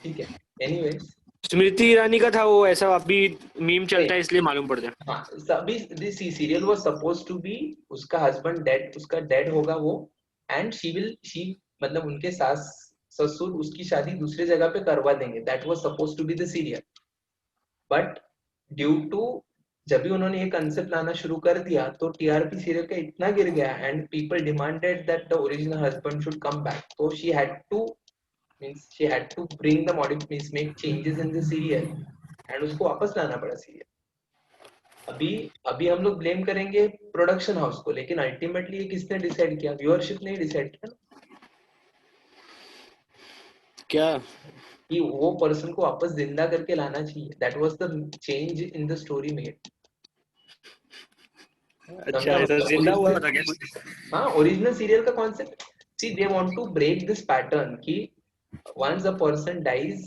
ठीक है, anyways स्मृति ईरानी का था वो, ऐसा अभी मीम चलता है इसलिए मालूम पड़ जाए। हाँ सभी this serial was supposed to be, उसका हस्बैंड डेड, उसका डेड होगा वो, एंड शी मतलब उनके सास ससुर उसकी शादी दूसरी जगह पे करवा देंगे। That was supposed to be the serial, but due to जब भी उन्होंने ये कंसेप्ट लाना शुरू कर दिया तो टीआरपी सीरियल का इतना गिर गया and people demanded that the original husband should come back. तो she had to bring the modifications, make changes in the serial, and उसको वापस लाना पड़ा सीरियल। अभी अभी हम लोग ब्लेम करेंगे प्रोडक्शन हाउस को, लेकिन अल्टीमेटली ये किसने डिसाइड किया? व्यूअरशिप ने डिसाइड किया ना क्या? कि वो पर्सन को वापस जिंदा करके लाना चाहिए। That was the change in the story made. अच्छा, ऐसा जिंदा हुआ था क्या? हाँ, ओरिजिनल सीरियल का concept, see they want to break this pattern कि once a person dies,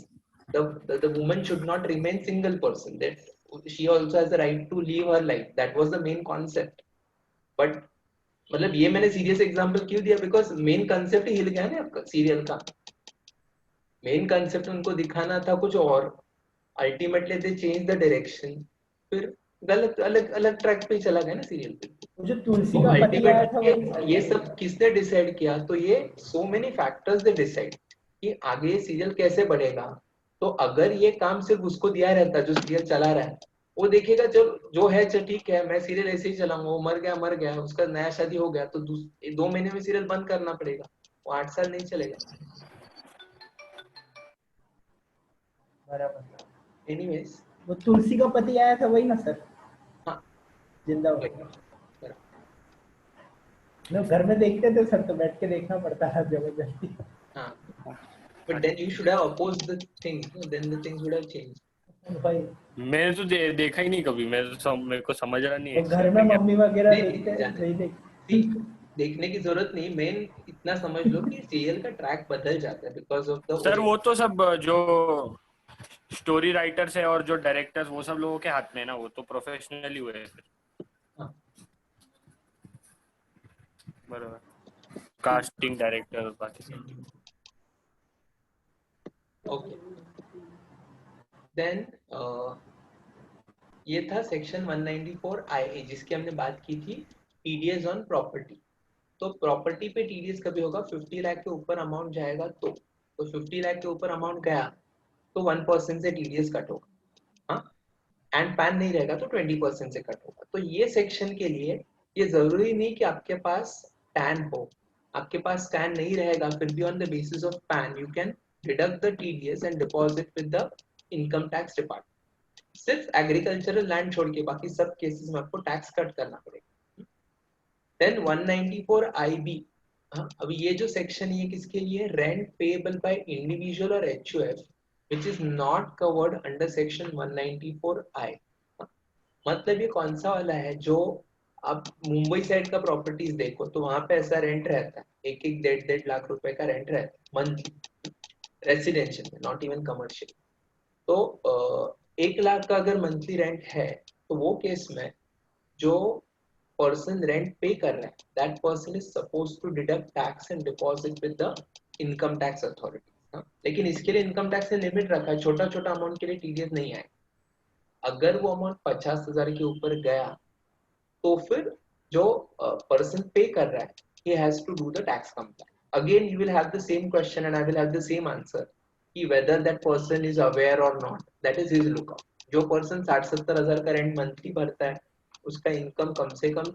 the woman should not remain single person, that she also has the right to live her life. That was the main concept. But मतलब ये मैंने serious example क्यों दिया? Because main concept हिल गया ना आपका serial का। Main concept उनको दिखाना था कुछ और, ultimately they change the direction, फिर गलत अलग अलग ट्रैक पे चला गया ना सीरियल पे। वो जो तुलसी तो का पति आया था वही अल्टीमेटली ये सब किसने डिसाइड किया? तो ये so many factors they decide कि आगे ये सीरियल कैसे बढ़ेगा। तो अगर ये काम सिर्फ उसको दिया रहता जो सीरियल चला रहा है, वो देखेगा जब जो है चल ठीक है मैं सीरियल ऐसे ही चलाऊंगा, वो मर गया उसका नया शादी हो गया तो 2 महीने में सीरियल बंद करना पड़ेगा, वो 8 साल नहीं चलेगा। बराबर। एनीवेज वो तुलसी का पति आया था वही ना सर? हाँ जिंदा हो गया। लोग घर में देखते थे सर, तो बैठ के देखना पड़ता है जबरदस्ती। हाँ, but then you should have opposed the things, then the things would have changed. भाई मैंने तो देखा ही नहीं कभी, मेरे को समझ रहा नहीं है। वो घर में मम्मी वगैरह नहीं, देखते नहीं See, देखने की जरूरत नहीं, मेन इतना समझ लो कि सीरियल का ट्रैक बदल जाता है बिकॉज ऑफ द सर वो तो सब जो स्टोरी राइटर्स है और जो डायरेक्टर्स, वो सब लोगों के हाथ में है ना, वो तो प्रोफेशनली हुए हैं। हाँ। बराबर, कास्टिंग डायरेक्टर बाकी सब। ओके, देन ये था सेक्शन 194 IA जिसकी हमने बात की थी, टीडीएस ऑन प्रॉपर्टी। तो प्रॉपर्टी पे टीडीएस कभी होगा 50 लाख के ऊपर अमाउंट जाएगा तो 50 लाख के ऊपर अमाउंट गया तो 1% से टीडीएस कट होगा, हाँ, एंड पैन नहीं रहेगा तो 20% से कट होगा। तो ये सेक्शन के लिए ये जरूरी नहीं कि आपके पास टैन हो, आपके पास टैन नहीं रहेगा फिर भी on the basis of pan you can deduct the TDS and deposit with the income tax department. सिर्फ एग्रीकल्चरल लैंड छोड़ के बाकी सब केसेस में आपको टैक्स कट करना पड़ेगा। देन 194 IB, अभी ये जो सेक्शन है ये किसके लिए? रेंट पेएबल बाय इंडिविजुअल और HUF which is not covered under section 194I. मतलब ये कौन सा वाला है, जो आप मुंबई साइड का प्रॉपर्टीज देखो तो वहां पे ऐसा रेंट रहता है, 1-1 1.5 लाख रुपए का रेंट रहता है मंथली, रेसिडेंशियल में, नॉट इवन कमर्शियल। तो 1 लाख का अगर मंथली रेंट है तो वो केस में जो पर्सन रेंट पे कर रहा है, that person is suppose to deduct tax and deposit with the income tax authority. लेकिन इसके लिए इनकम टैक्स ने लिमिट रखा है, छोटा छोटा अमाउंट के लिए टीडीएस नहीं आए। अगर वो अमाउंट 50,000 के ऊपर गया तो फिर जो पर्सन पे कर रहा है, he has to do the tax compliance. Again you will have the same question and I will have the same answer कि whether that person is aware or not, that is his lookout. जो person 60-70 हजार का rent monthly भरता है, उसका income कम से कम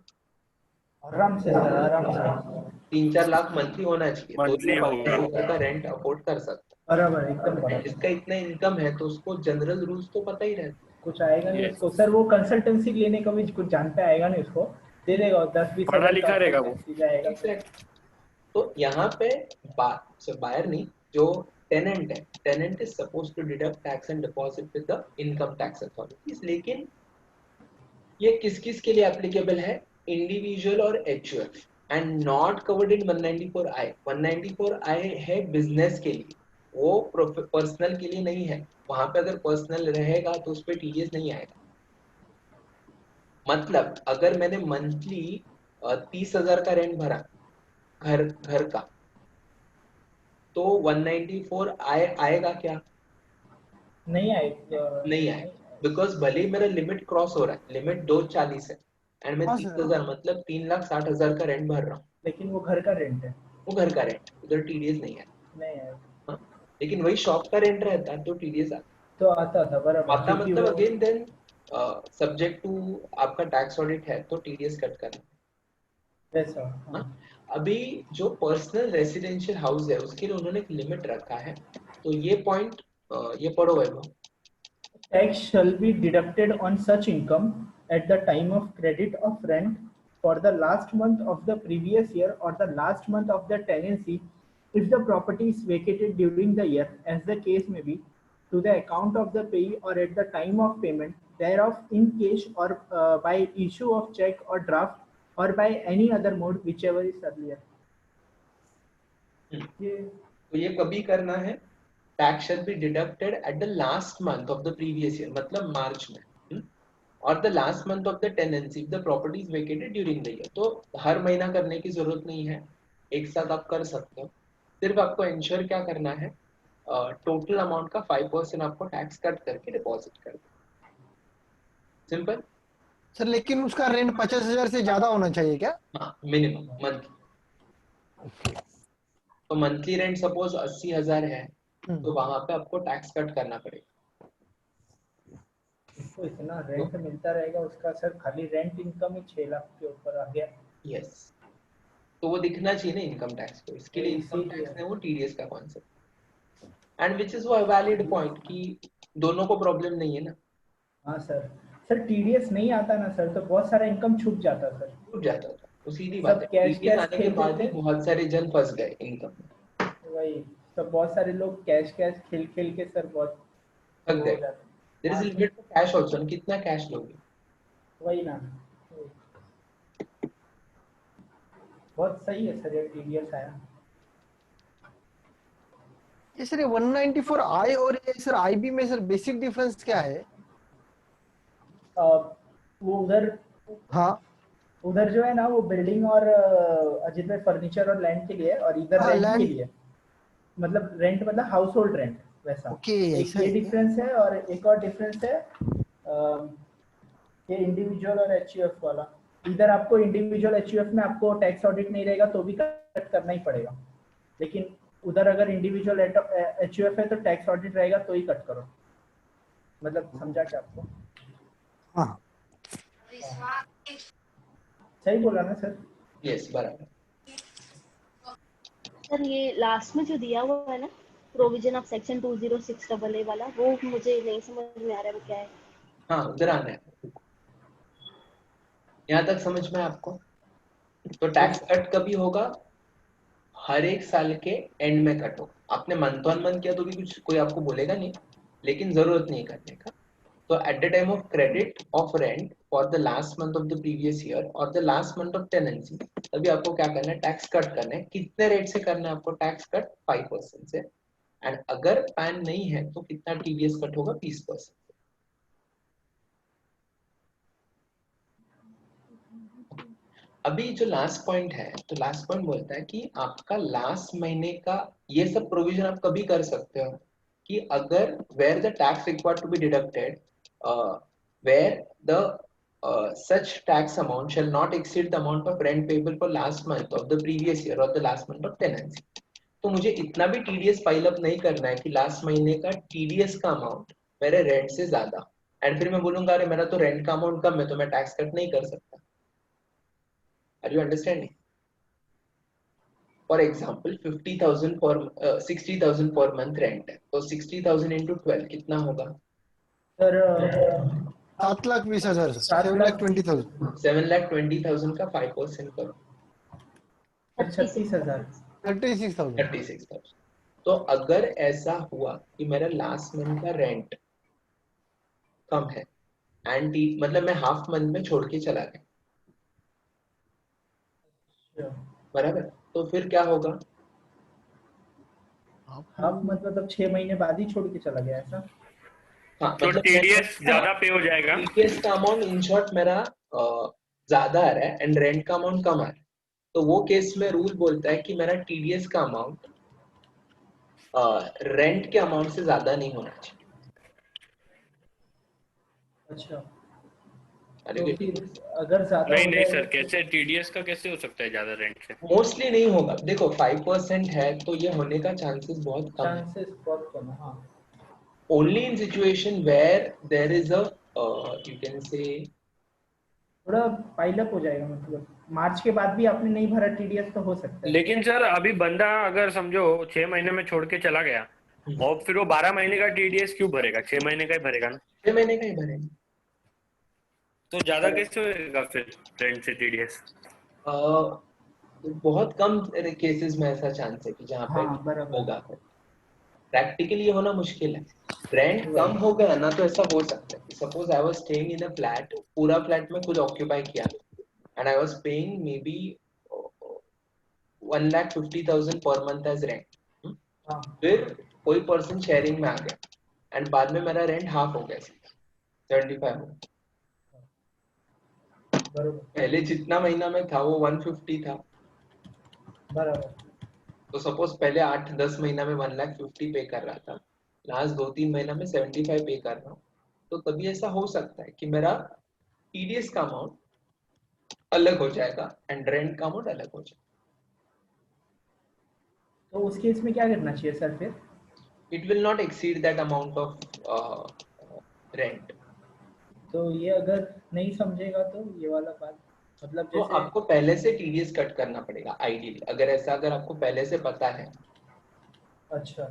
आराम से सर, आराम से 3-4 लाख मंथली होना चाहिए, तो Monthly ये होगा। 50,000 का रेंट अफोर्ड कर सकता बराबर, एकदम है। बराबर। जिसका इतना इनकम है तो उसको जनरल रूल्स तो पता ही रहता है। कुछ आएगा नहीं Yes. उसको सर, वो कंसल्टेंसी लेने का भी कुछ जानता आएगा नहीं उसको, दे देगा 10-20 पढ़ा लिखा रहेगा वो। जाएगा। Exactly. तो यहाँ पे बायर नहीं, जो टेनेंट है, tenant is suppose to deduct tax and deposit with the income tax authorities. लेकिन ये किस किस के लिए एप्लीकेबल है, इंडिविजुअल और HUF, and not covered in 194I। 194I है बिजनेस के लिए, वो पर्सनल के लिए नहीं है। वहां पे अगर पर्सनल रहेगा तो उस पर टीडीएस नहीं आएगा। मतलब अगर मैंने मंथली 30,000 का रेंट भरा घर का, तो 194 आएगा क्या? नहीं आएगा, नहीं आएगा, बिकॉज भले ही मेरा लिमिट क्रॉस हो रहा है, लिमिट 240 है एंड मैं हाँ, 30,000 मतलब 3,60,000 का रेंट भर रहा हूँ, लेकिन वो घर का रेंट है, वो घर का रेंट, उधर टीडीएस नहीं है। नहीं आएगा। हाँ? लेकिन वही शॉप का रेंट रहता है तो टीडीएस तो आता था बराबर, आता, क्योंकि मतलब वो अगेन देन सब्जेक्ट टू आपका टैक्स ऑडिट है तो टीडीएस कट करना। वैसा। हाँ? अभी जो पर्सनल रेसिडेंशियल हाउस है उसके लिए उन्होंने एक लिमिट रखा है, तो ये पॉइंट ये पढ़ो वैभव। Tax shall be deducted on such income at the time of credit of rent for the last month of the previous year or the last month of the tenancy if the property is vacated during the year, as the case may be, to the account of the payee or at the time of payment thereof in cash or by issue of check or draft or by any other mode whichever is earlier. तो ये कभी करना है, tax shall be deducted at the last month of the previous year, मतलब मार्च में, और the last month of the tenancy if the property is vacated during the year. तो हर महीना करने की जरूरत नहीं है, एक साथ आप कर सकते हो। सिर्फ आपको इंश्योर क्या करना है, टोटल अमाउंट का 5% आपको टैक्स कट करके डिपॉजिट कर दो, सिंपल। सर लेकिन उसका रेंट 50,000 से ज्यादा होना चाहिए क्या? हाँ, मिनिमम मंथली। तो मंथली रेंट सपोज 80,000 है, तो वहां पे आपको टैक्स कट करना पड़ेगा। उसको इतना रेंट मिलता रहेगा उसका सर, खाली रेंट इनकम ही 6 लाख के ऊपर आ गया। यस, तो वो दिखना चाहिए ना इनकम टैक्स को, इसके लिए इनकम टैक्स ने वो टीडीएस का कॉन्सेप्ट, एंड विच इज वो वैलिड पॉइंट कि दोनों को प्रॉब्लम नहीं है ना। हाँ सर, सर टीडीएस नहीं आता ना सर तो बहुत सारा इनकम छूट जाता सर, छूट जाता था, वो सीधी बात है। कैश टीडीएस आने के खेल बाद ही खेलते, बहुत सारे जन फंस गए इनकम में, वही सब बहुत सारे लोग कैश खेल खेल के सर बहुत थक वो गए। हो जाते। There is limit to cash also, कितना कैश लोगे? वही ना, बहुत सही है सर ये टीडीएस आया। ये सर 194I और ये सर आईबी में सर बेसिक डिफरेंस क्या है? वो हाँ उधर जो है ना वो बिल्डिंग और अजित भाई फर्नीचर और लैंड के लिए है, और इधर हाँ, रेंट के land। लिए, मतलब रेंट मतलब हाउस होल्ड रेंट वैसा। ओके, एक ऐसा ये है। डिफरेंस है, और एक और डिफरेंस है ये इंडिविजुअल और एचयूएफ वाला। इधर आपको इंडिविजुअल एचयूएफ में आपको टैक्स ऑडिट नहीं रहेगा तो भी कट करना ही पड़ेगा, लेकिन उधर अगर इंडिविजुअल एचयूएफ है तो टैक्स ऑडिट रहेगा तो ही कट करो। मतलब समझा क्या आपको? हाँ सही बोला ना सर? यस, बराबर। सर ये लास्ट में जो दिया हुआ है ना, प्रोविजन ऑफ सेक्शन 206AA वाला, वो मुझे नहीं समझ में आ रहा है वो क्या है। हाँ, उधर आना है, यहाँ तक समझ में आपको? तो टैक्स कट कभी होगा? हर एक साल के एंड में कट होगा। आपने मंथ ऑन मंथ किया तो भी कुछ कोई आपको बोलेगा नहीं, लेकिन जरूरत नहीं करने का। तो at the time of credit of rent for the last month of the previous year और the last month of tenancy, तभी आपको क्या करना है, टैक्स कट करना है. कितने रेट से करना है आपको टैक्स कट? 5% से. एंड अगर पैन नहीं है तो कितना टीडीएस कट होगा? 20%. अभी जो लास्ट पॉइंट है, तो लास्ट पॉइंट बोलता है कि आपका लास्ट महीने का ये सब प्रोविजन आप कभी कर सकते हो कि अगर where the tax required to be deducted, where the such tax amount shall not exceed the amount of rent payable for last month of the previous year or the last month of tenancy. तो मुझे इतना भी TDS file up नहीं करना है कि last महीने का टीडीएस का अमाउंट मेरे रेंट से ज्यादा, एंड फिर मैं बोलूंगा अरे मेरा तो रेंट का अमाउंट कम है तो मैं टैक्स कट नहीं कर सकता. Are you understanding? For example, 50,000 for 60,000 per month rent है, तो 60,000 into 12 कितना होगा? सर 7,20,000 7,20,000 7,20,000 का 5% करो 36,000 36,000. 36,000. तो अगर ऐसा हुआ कि मेरा लास्ट मंथ का रेंट कम है एंड मतलब मैं हाफ मंथ में छोड़ के चला गया, बराबर, तो फिर क्या होगा? हाफ मतलब 6 महीने बाद ही छोड़ के चला गया ऐसा? हाँ, तो मतलब टीडीएस ज्यादा पे हो जाएगा. टीडीएस का अमाउंट इन शॉर्ट मेरा ज्यादा आ रहा है एंड रेंट का अमाउंट कम आ रहा है, तो वो केस में रूल बोलता है कि मेरा टीडीएस का अमाउंट रेंट के अमाउंट से ज्यादा नहीं होना चाहिए. अच्छा, Are you तो getting फिर this? अगर ज्यादा नहीं हो नहीं जाएगा सर, कैसे टीडीएस का कैसे हो सकता है ज्यादा रेंट से? मोस्टली नहीं होगा. देखो 5% है तो ये होने का चांसेस बहुत कम है. चांसेस बहुत कम है. हाँ, Only in situation where there is a you can say थोड़ा पाइल अप हो जाएगा. मतलब मार्च के बाद भी आपने नहीं भरा टीडीएस तो हो सकता है. लेकिन सर अभी बंदा अगर समझो 6 महीने में छोड़ के चला गया और फिर वो 12 महीने का टीडीएस क्यों भरेगा? 6 महीने का ही भरेगा ना. 6 महीने का ही भरेंगे. तो ज्यादा कैसे होगा फिर रेंट से टीडीएस? बहुत कम केसेस में ऐसा चांस है कि जहाँ पे हाँ, बराबर. होगा. प्रैक्टिकली ये होना मुश्किल है. रेंट कम हो गया ना तो ऐसा हो सकता है. Suppose I was staying in a flat, पूरा फ्लैट में खुद ऑक्यूपाई किया and I was paying may be 1,50,000 per month as rent. फिर कोई पर्सन शेयरिंग में आ गया एंड बाद में मेरा रेंट हाफ हो गया, 75 हो गया. बराबर पहले जितना महीना में था वो 150 था, बराबर. तो सपोज पहले 8-10 महीना में 1,50,000 पे कर रहा था, लास्ट 2-3 महीना में 75 पे कर रहा हूँ, तो तभी ऐसा हो सकता है कि मेरा टीडीएस का अमाउंट अलग हो जाएगा एंड रेंट का अमाउंट अलग हो जाएगा. तो उस केस में क्या करना चाहिए सर फिर? It will not exceed that amount of rent. तो ये अगर नहीं समझेगा तो ये वाला बात, मतलब तो जैसे आपको पहले से टीडीएस कट करना पड़ेगा आइडियली, अगर आपको पहले से पता है. अच्छा,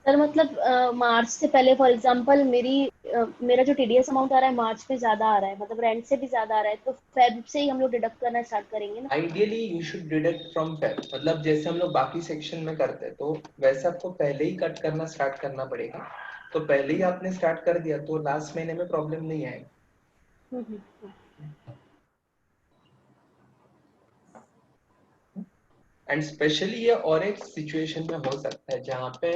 सर मतलब मार्च से पहले फॉर एग्जांपल मेरा जो टीडीएस अमाउंट आ रहा है मार्च में ज्यादा आ रहा है, मतलब रेंट से भी ज्यादा आ रहा है, तो फेब से ही हम लोग डिडक्ट करना स्टार्ट करेंगे ना? Ideally you should deduct from Feb, मतलब जैसे हम लोग बाकी सेक्शन में करते हैं तो वैसे आपको पहले ही कट करना स्टार्ट करना पड़ेगा. तो पहले ही आपने स्टार्ट कर दिया तो लास्ट महीने में प्रॉब्लम नहीं आएगी. एंड स्पेशली ये और एक सिचुएशन में हो सकता है जहाँ पे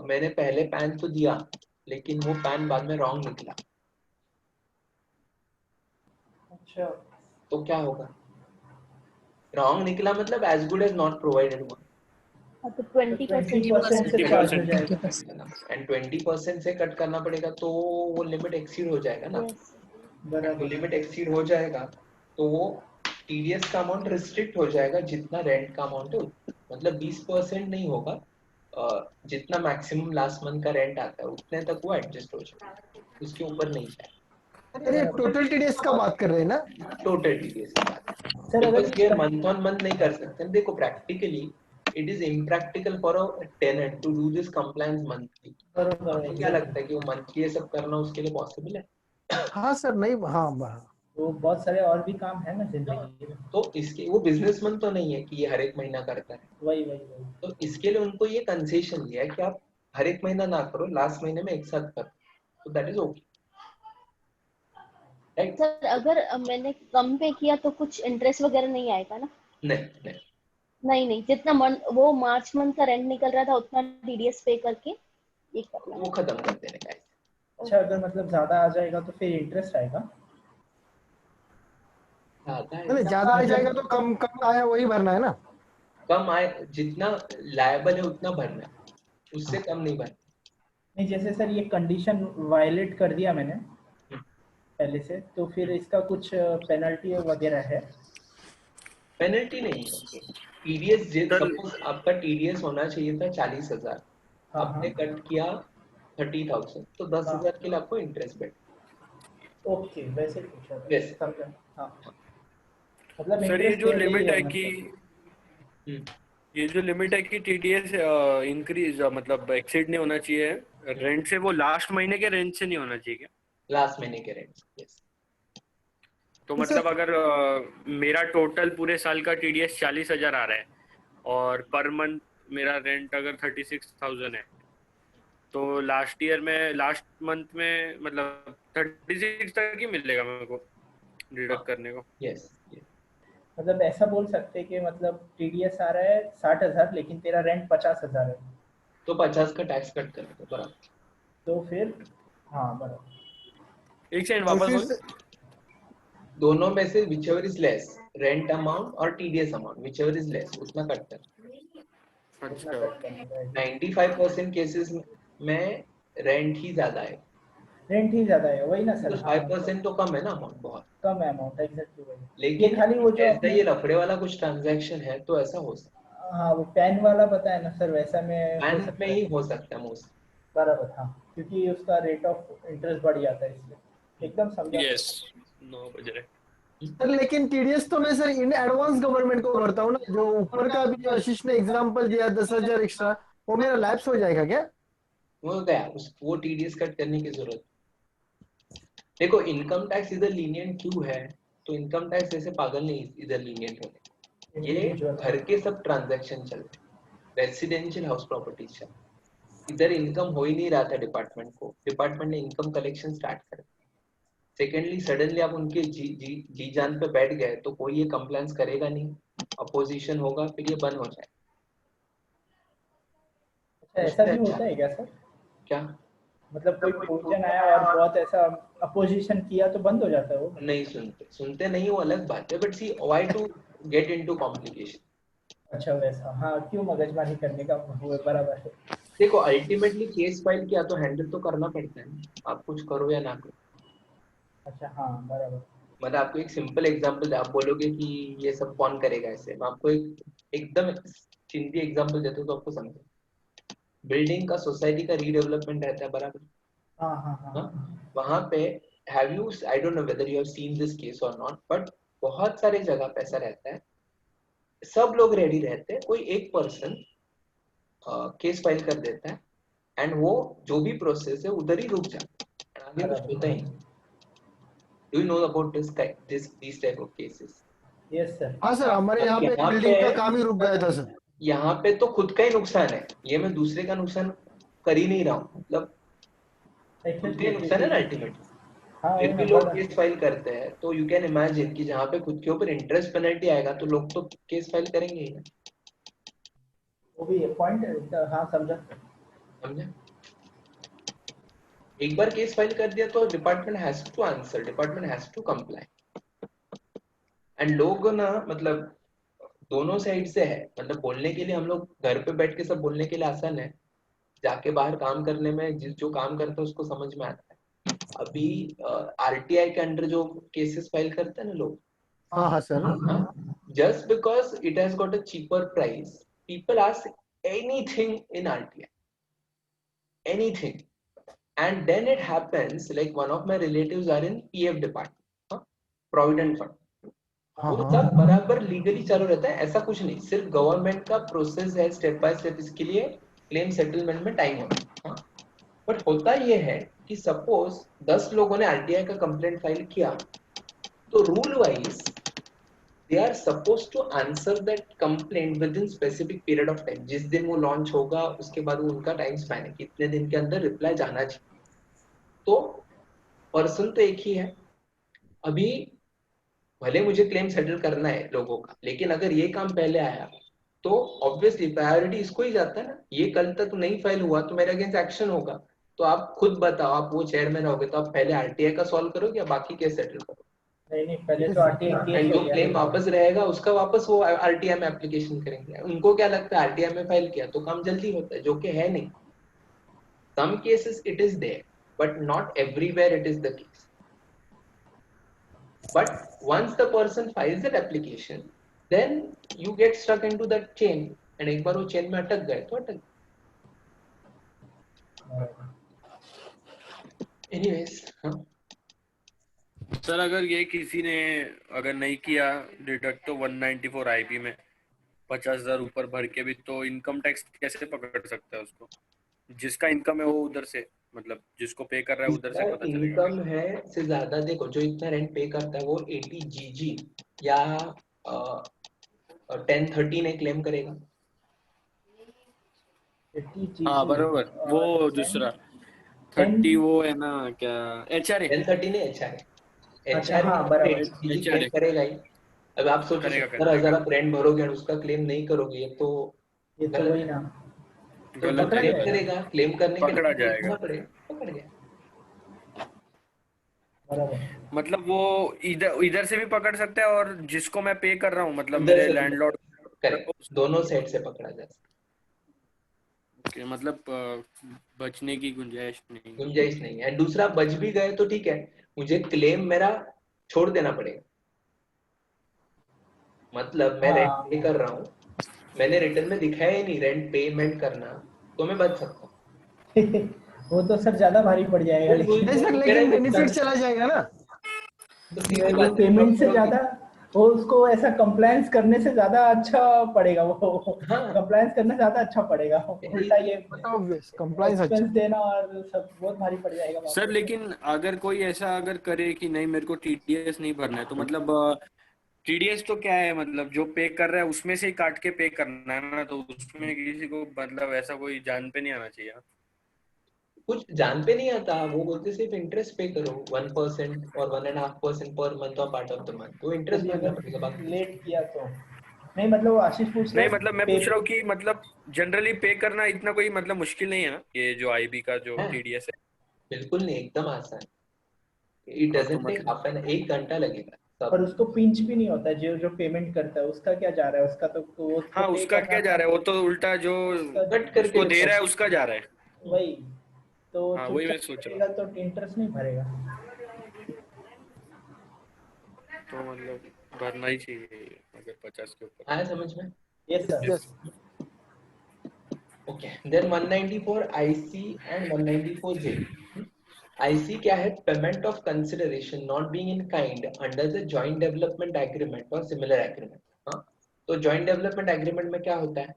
मैंने पहले पैन तो दिया लेकिन वो पैन बाद में रॉन्ग निकला. अच्छा, तो क्या होगा? रॉन्ग निकला मतलब as good as not provided हुआ. तो 20% से चार्ज हो जाएगा. एंड 20% से कट करना पड़ेगा तो वो लिमिट एक्सीड हो जाएगा ना. Yes. वो लिमिट एक्सीड हो जाएगा तो वो टीडीएस का अमाउंट रिस्ट्रिक्ट हो जाएगा जितना रेंट का अमाउंट है, मतलब 20% नहीं होगा. जितना मैक्सिमम लास्ट मंथ का रेंट आता है उतने तक वो एडजस्ट हो जाएगा, उसके ऊपर नहीं जाएगा. अरे टोटल टीडीएस का बात कर रहे हैं ना? टोटल टीडीएस की बात. सर अगर बिकॉज़ ये मंथ ऑन मंथ नहीं कर सकते. देखो practically it is impractical for a tenant to do this compliance monthly. आपको क्या लगता है कि वो मंथली ये सब करना उसके लिए पॉसिबल है? हाँ सर, नहीं, हाँ तो बहुत सारे और भी काम है ना जिंदगी में. तो इसके वो बिजनेसमैन तो नहीं है कि ये हर एक महीना करता है. वही. तो इसके लिए उनको ये कंसेशन दिया है कि आप हर एक महीना ना करो, लास्ट महीने में एक साथ करो, तो that is okay, right? Sir अगर मैंने कम पे किया तो कुछ इंटरेस्ट वगैरह नहीं आएगा ना? नहीं, नहीं, जितना वो मार्च मंथ का रेंट निकल रहा था उतना टीडीएस पे करके ये करना है। वो खत्म कर देने का है। अच्छा, अगर मतलब ज्यादा आ जाएगा तो फिर इंटरेस्ट आएगा? नहीं, ज्यादा आ जाएगा तो कम कम आया वही भरना है ना? कम आए, जितना लायबल है उतना भरना है, उससे कम नहीं भरना। नहीं, जैसे सर ये कंडीशन वायलेट कर दिया मैंने पहले से, तो फिर इसका कुछ पेनल्टी वगैरह है? पेनल्टी नहीं है। टीडीएस, सर सपोज आपका टीडीएस होना चाहिए था 40,000, हाँ आपने कट किया 30,000, तो 10,000 के लिए आपको इंटरेस्ट बैठ। ओके, वैसे पूछा था। Yes. समझा। हाँ, मतलब सर ये इंटरेस्ट जो दे ही लिमिट है रहना कि हम्म, ये जो लिमिट है कि टीडीएस इंक्रीज मतलब एक्सीड नहीं होना चाहिए रेंट से, वो लास्ट महीने के रेंट से नहीं होना चाहिए क्या? लास्ट महीने के रेंट। यस, तो तो मतलब सर अगर मेरा टोटल पूरे साल का टीडीएस 40,000 आ रहा है और पर मंथ मेरा रेंट अगर 36,000 है, तो लास्ट मंथ में मतलब 36 तक ही मिलेगा मेरे को डिडक्ट करने को? यस, मतलब ऐसा बोल सकते हैं कि मतलब टीडीएस आ रहा है 60,000 लेकिन तेरा रेंट 50,000 है, तो 50 का टैक्स कट कर दो, बराबर। तो फिर हाँ बराबर। एक सेकंड और वापस फिर बोल। दोनों में से whichever is less, rent amount और TDS amount, whichever is less, उतना कट कर। उतना अच्छा, कट करने का है। 95% केसेस में रेंट ही ज्यादा है, रेंट ही ज्यादा है, वही ना सर। तो हाँ 5% तो कम है ना अमाउंट, बहुत। कम है अमाउंट, एग्जैक्टली वही। ये लेकिन खाली वो जो ऐसा अपने, ये लफड़े वाला कुछ ट्रांजैक्शन है तो ऐसा हो सकता हाँ वो पैन वाला बताया ना सर, वैसा में है, हो बैंक में सकता ही है। हो सकता है मोस्ट। बराबर, हाँ, क्योंकि उसका रेट ऑफ इंटरेस्ट बढ़ जाता है इसलिए। एकदम समझा। यस, 9 बज रहे। सर लेकिन टीडीएस तो मैं सर इन एडवांस गवर्नमेंट को भरता हूँ ना, जो ऊपर का भी जो आशीष ने एग्जांपल दिया 10,000 एक्स्ट्रा, वो मेरा लैप्स हो जाएगा क्या? वो गया, वो टीडीएस कट करने की जरूरत। देखो, इनकम टैक्स इधर लीनियंट क्यों है, तो इनकम टैक्स ऐसे पागल नहीं इधर लीनियंट होने, ये इंडिविजुअल। घर के सब ट्रांजैक्शन चल रहे, रेसिडेंशियल हाउस प्रॉपर्टीज चल, इधर इनकम हो ही नहीं रहा था डिपार्टमेंट को, डिपार्टमेंट ने इनकम कलेक्शन स्टार्ट कर। सेकेंडली सडनली आप उनके जी जान पे बैठ गए तो कोई ये कंप्लेंट्स करेगा नहीं, अपोजिशन होगा, फिर ये बंद हो जाए। अच्छा, ऐसा भी होता है क्या सर? क्या? मतलब कोई प्रोविजन आया और बहुत ऐसा अपोजिशन किया तो बंद हो जाता है वो? नहीं सुनते नहीं, वो अलग बात है, but see why to get into complication. अच्छा वैसा, हाँ, क्यों मगजमारी करने का, वो बराबर है। देखो, अल्टीमेटली केस फाइल किया तो हैंडल तो करना पड़ता है, आप कुछ करो या ना करो। अच्छा हाँ बराबर। मतलब आपको एक सिंपल एग्जांपल, आप बोलोगे कि ये सब कौन करेगा, ऐसे मैं आपको एक एकदम चिंती एग्जांपल देता हूँ तो आपको समझे। बिल्डिंग का, सोसाइटी का रीडेवलपमेंट रहता है, बराबर? हाँ हाँ हाँ हाँ, वहां पे have you, I don't know whether you have seen this case और नॉट, बट बहुत सारे जगह पे ऐसा रहता है, सब लोग रेडी रहते हैं, कोई एक पर्सन केस फाइल कर देता है एंड वो जो भी प्रोसेस है उधर ही रुक जाता है, आगे कुछ होता ही नहीं। Do you know about this type of cases? Yes sir. हाँ सर, हमारे यहाँ पे यहाँ बिल्डिंग का पे काम ही रुक गया था सर। यहाँ पे तो खुद का ही नुकसान है, ये मैं दूसरे का नुकसान कर ही नहीं रहा हूँ, मतलब खुद का ही नुकसान है ना अल्टीमेटली। हाँ फिर वो भी नंबर। लोग केस फाइल करते हैं, तो यू कैन इमेजिन कि जहाँ पे खुद के ऊपर इंटरेस्ट पेनल्टी आएगा तो लोग तो केस फाइल करेंगे ही ना। वो भी पॉइंट, हाँ समझा। समझे? एक बार केस फाइल कर दिया तो department has to answer, department has to comply. And लोग ना, मतलब दोनों साइड से है, मतलब बोलने के लिए हम लोग घर पे बैठ के सब बोलने के लिए आसान है, जाके बाहर काम करने में जिस जो काम करता है उसको समझ में आता है। अभी आरटीआई के अंडर जो केसेस फाइल करते हैं ना लोग, हाँ हाँ sir. just because it has got a cheaper price, people ask anything in RTI, anything. And then it happens like one of my relatives are in PF department, provident fund, हाँ वो हाँ सब बराबर लीगली चालू रहता है, ऐसा कुछ नहीं, सिर्फ गवर्नमेंट का प्रोसेस है स्टेप बाय स्टेप, इसके लिए क्लेम सेटलमेंट में टाइम होता है। बट होता ये है कि सपोज 10 लोगों ने आरटीआई का कंप्लेंट फाइल किया, तो rule wise they are supposed to answer that complaint within specific period of time. जिस दिन वो लॉन्च होगा उसके बाद वो उनका टाइम स्पैन है, कितने दिन के अंदर रिप्लाई जाना चाहिए. तो पर्सन तो एक ही है. अभी भले मुझे क्लेम सेटल करना है लोगों का, लेकिन अगर ये काम पहले आया तो ऑब्वियसली प्रायोरिटी इसको ही जाता है ना. ये कल तक नहीं फाइल हुआ तो मेरे अगेंस्ट एक्शन होगा. तो आप खुद बताओ, आप वो चेयरमैन रहोगे तो आप पहले आरटीआई का सॉल्व करोगे या बाकी केस सेटल करोगे? नहीं, पहले तो आरटीआई केस एंड जो क्लेम वापस रहेगा उसका वापस वो आरटीआई में एप्लीकेशन करेंगे. उनको क्या लगता है आरटीआई में फाइल किया तो काम जल्दी होता है, जो कि है नहीं. Some cases it is there but not everywhere it is the case. But once the person files that application, then you get stuck into that chain. And एक बार वो chain में अटक गए तो अटक. Anyways, हाँ. सर अगर ये किसी ने अगर नहीं किया डिडक्ट तो 194 आईपी में 50,000 ऊपर भर के भी, तो इनकम टैक्स कैसे पकड़ सकता है उसको? जिसका इनकम है वो उधर से, मतलब जिसको पे कर रहा है उधर से पता चलेगा. इनकम है से ज्यादा देखो, जो इतना रेंट पे करता है वो 80 जीजी या 1013 क्लेम करेगा. हाँ बरोबर. वो दूसरा 30 वो है ना क्या, एचआरए 1013 है एचआरए. एचआरए क्लेम करेगा ही. अब आप सोचो 70,000 आप रेंट भरोगे और उसका क्लेम नहीं करोगे, ये तो वही ना. तो क्लेम करेगा. क्लेम करने के पकड़ा जाएगा. पकड़ गया. मतलब वो इधर से भी पकड़ सकता है और जिसको मैं पे कर रहा हूँ मतलब मेरे लैंडलॉर्ड, करेक्ट, दोनों साइड से पकड़ा जा सकता है. मतलब बचने की गुंजाइश नहीं है. दूसरा बच भी गए तो ठीक है, मुझे क्लेम मेरा छोड़ देना पड़ेगा. मतलब मैं रेंट पे कर रहा हूँ, मैंने रिटर्न में दिखाया ही नहीं रेंट पेमेंट करना, तो मैं बच सकता हूँ. वो तो सर ज्यादा भारी पड़ जाएगा. लेकिन बेनिफिट चला जाएगा ना. तो पेमेंट से ज्यादा वो उसको ऐसा कंप्लायंस करने से ज्यादा अच्छा पड़ेगा. वो कंप्लायंस करना ज्यादा अच्छा पड़ेगा. उल्टा ये कंप्लायंस अच्छा देना और सब बहुत भारी पड़ जाएगा सर. लेकिन अगर कोई ऐसा अगर करे कि नहीं मेरे को टीडीएस नहीं भरना है, तो मतलब टीडीएस तो क्या है, मतलब जो पे कर रहा है उसमें से ही काट के पे करना है ना, तो उसमें किसी को मतलब ऐसा कोई जान पे नहीं आना चाहिए. कुछ जान पे नहीं आता. वो बोलते सिर्फ इंटरेस्ट पे करो 1% और 1.5% पर मंथ और पार्ट ऑफ द मंथ. तो इंटरेस्ट भरना पड़ेगा. बाकी लेट किया तो नहीं. मतलब आशीष पूछ रहा है. नहीं मतलब मैं पूछ रहा हूँ कि मतलब जनरली पे करना इतना कोई मतलब मुश्किल नहीं है ना, ये जो आईबी का जो टीडीएस है. बिल्कुल नहीं, एकदम आसान. It doesn't take half an 1 घंटा लगेगा. पर उसको पिंच भी नहीं होता. जो पेमेंट करता है उसका क्या जा रहा है? उसका तो हाँ उसका क्या जा रहा है? वो तो उल्टा जो उसको दे रहा है उसका जा रहा है. वही तो. हाँ वही मैं सोच रहा हूँ. तो इंटरेस्ट नहीं भरेगा. तो मतलब भरना ही चाहिए अगर 50 के ऊपर. आया समझ में? Yes sir. Okay. Then 194 IC and 194 J. IC क्या है? Payment of consideration not being in kind under the joint development agreement और सिमिलर एग्रीमेंट. हाँ, तो जॉइंट डेवलपमेंट एग्रीमेंट में क्या होता है?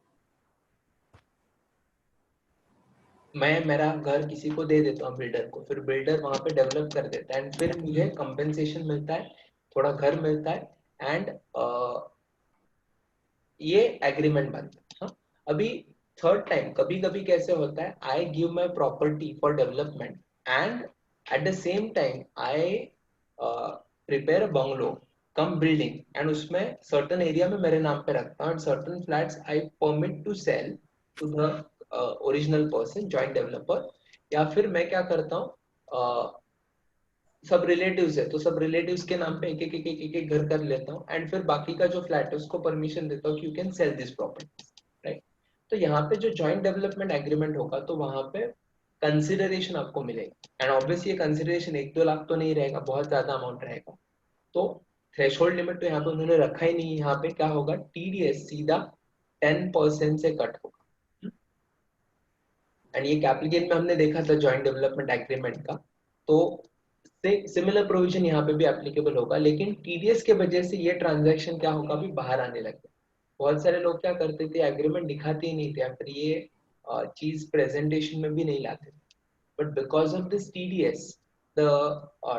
मैं मेरा घर किसी को दे देता हूँ, बिल्डर को, फिर बिल्डर वहां पे डेवलप कर देता है एंड फिर मुझे कंपेंसेशन मिलता है, थोड़ा घर मिलता है एंड ये एग्रीमेंट बनता है. हाँ, अभी थर्ड टाइम कभी कभी कैसे होता है, I give my property for development and at the same time I prepare a bungalow cum building and उसमें सर्टन एरिया में मेरे नाम पे रखता हूँ and certain flats I permit to sell to the original person, joint developer. या फिर मैं क्या करता हूँ, सब रिलेटिव्स है तो सब रिलेटिव्स के नाम पे एक घर कर लेता हूँ एंड फिर बाकी का जो फ्लैट है उसको परमिशन देता हूँ कि you can sell this property. Right. तो यहाँ पे जो जॉइंट डेवलपमेंट एग्रीमेंट होगा तो वहां पे कंसिडरेशन आपको मिलेगा एंड ऑब्वियसली ये कंसिडरेशन 1-2 लाख तो नहीं रहेगा, बहुत ज्यादा अमाउंट रहेगा. तो थ्रेशोल्ड लिमिट तो यहाँ पे उन्होंने रखा ही नहीं. यहाँ पे क्या होगा, टीडीएस सीधा 10% से कट होगा. एंड ये कैपिटल में हमने देखा था जॉइंट डेवलपमेंट एग्रीमेंट का, तो सिमिलर प्रोविजन यहाँ पे भी एप्लीकेबल होगा. लेकिन टीडीएस के वजह से ये ट्रांजैक्शन क्या होगा, अभी बाहर आने लगे. बहुत सारे लोग क्या करते थे, एग्रीमेंट दिखाते ही नहीं थे, फिर ये चीज प्रेजेंटेशन में भी नहीं लाते. But because of this TDS the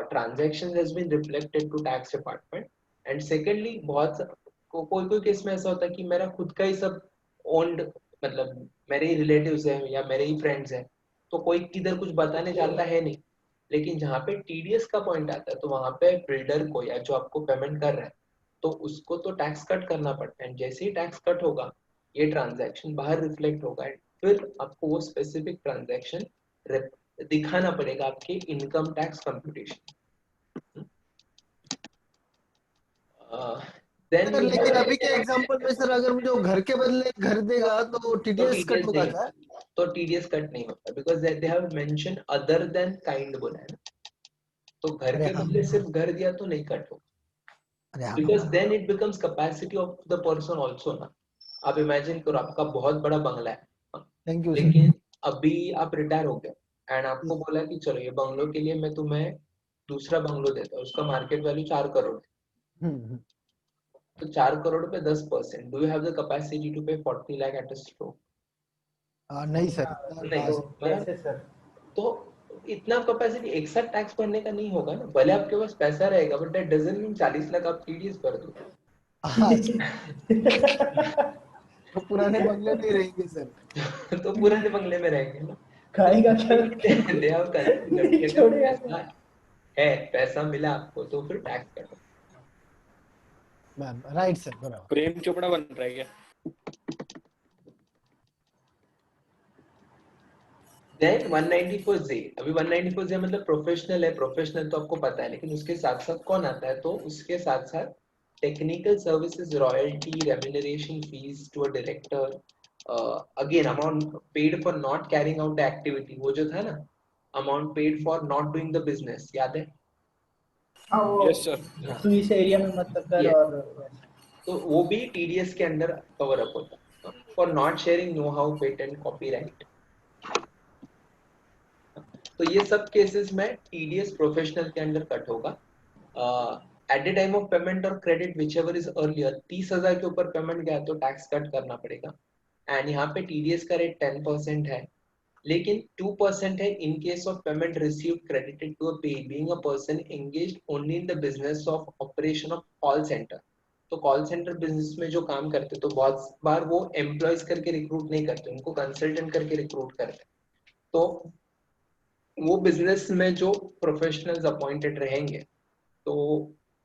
transaction has been reflected to tax department. And secondly बहुत कोई कोई केस में ऐसा होता है कि मेरा खुद का ही सब ओन्ड, मतलब मेरे ही रिलेटिव्स हैं या मेरे ही फ्रेंड्स हैं, तो कोई किधर कुछ बताने जाता है नहीं। लेकिन जहाँ पे टीडीएस का पॉइंट आता है तो वहां पे बिल्डर को या जो आपको पेमेंट कर रहा है तो उसको तो टैक्स कट करना पड़ता है। जैसे ही टैक्स कट होगा ये ट्रांजैक्शन बाहर रिफ्लेक्ट होगा, फिर आपको वो स्पेसिफिक ट्रांजैक्शन दिखाना पड़ेगा आपके income tax computation. Then sir लेकिन अभी के एग्जांपल में सर अगर मुझे वो घर के बदले घर देगा तो टीडीएस कट होगा क्या? तो टीडीएस कट नहीं होता, because they have mention other than kind बोला है ना, तो घर अरे के हाँ। बदले सिर्फ घर दिया तो नहीं कट होगा, अरे हाँ because then it becomes capacity of the person also ना। आप इमेजिन करो आपका बहुत बड़ा बंगला है, थैंक यू सर। लेकिन अभी आप रिटायर हो गए एंड आपको बोला कि चलो ये बंगलो के लिए मैं तुम्हें दूसरा बंगलो देता हूँ, उसका मार्केट वैल्यू 4 करोड़ है, तो 4 करोड़ पे 10%, do you have the capacity to pay 40 lakh at a stroke? नहीं सर। नहीं, तो कैसे सर? तो इतना कैपेसिटी एक साथ टैक्स भरने का नहीं होगा ना, भले आपके पास पैसा रहेगा but that doesn't mean 40 lakh आप टीडीएस भर दो। तो पुराने बंगले में ही रहेंगे सर। तो पुराने बंगले में रहेंगे ना। खाएगा क्या? दे हैव कंसीडर्ड कि अगर पैसा है, पैसा मिला आपको तो फिर टैक्स कटो। राइट सर, बराबर। प्रेम चोपड़ा बन रहा है क्या? देन 194J, अभी 194J मतलब प्रोफेशनल है, प्रोफेशनल तो आपको पता है, लेकिन उसके साथ साथ कौन आता है, तो उसके साथ साथ technical services, royalty, remuneration fees to a director, again amount paid for not carrying out the activity, वो जो था ना amount paid for not doing the business, याद है? हाँ वो यस सर। तू इस एरिया में मत कर Yes. और तो वो भी टीडीएस के अंदर कवर अप होता है, for not sharing know how patent copyright. तो ये सब केसेस में टीडीएस प्रोफेशनल के अंदर कट होगा। At the time of payment और क्रेडिट विचएवर इज अर्लियर, 30,000 के ऊपर पेमेंट गया तो टैक्स कट करना पड़ेगा। एंड यहाँ पे टीडीएस का रेट 10% है, लेकिन 2% है in case of payment received credited to a payee being a person engaged only in the business of operation of call centre. तो कॉल सेंटर बिजनेस में जो काम करते तो बहुत बार वो एम्प्लॉयज करके रिक्रूट नहीं करते, उनको कंसल्टेंट करके रिक्रूट करते। तो वो बिजनेस में जो प्रोफेशनल्स अपॉइंटेड रहेंगे तो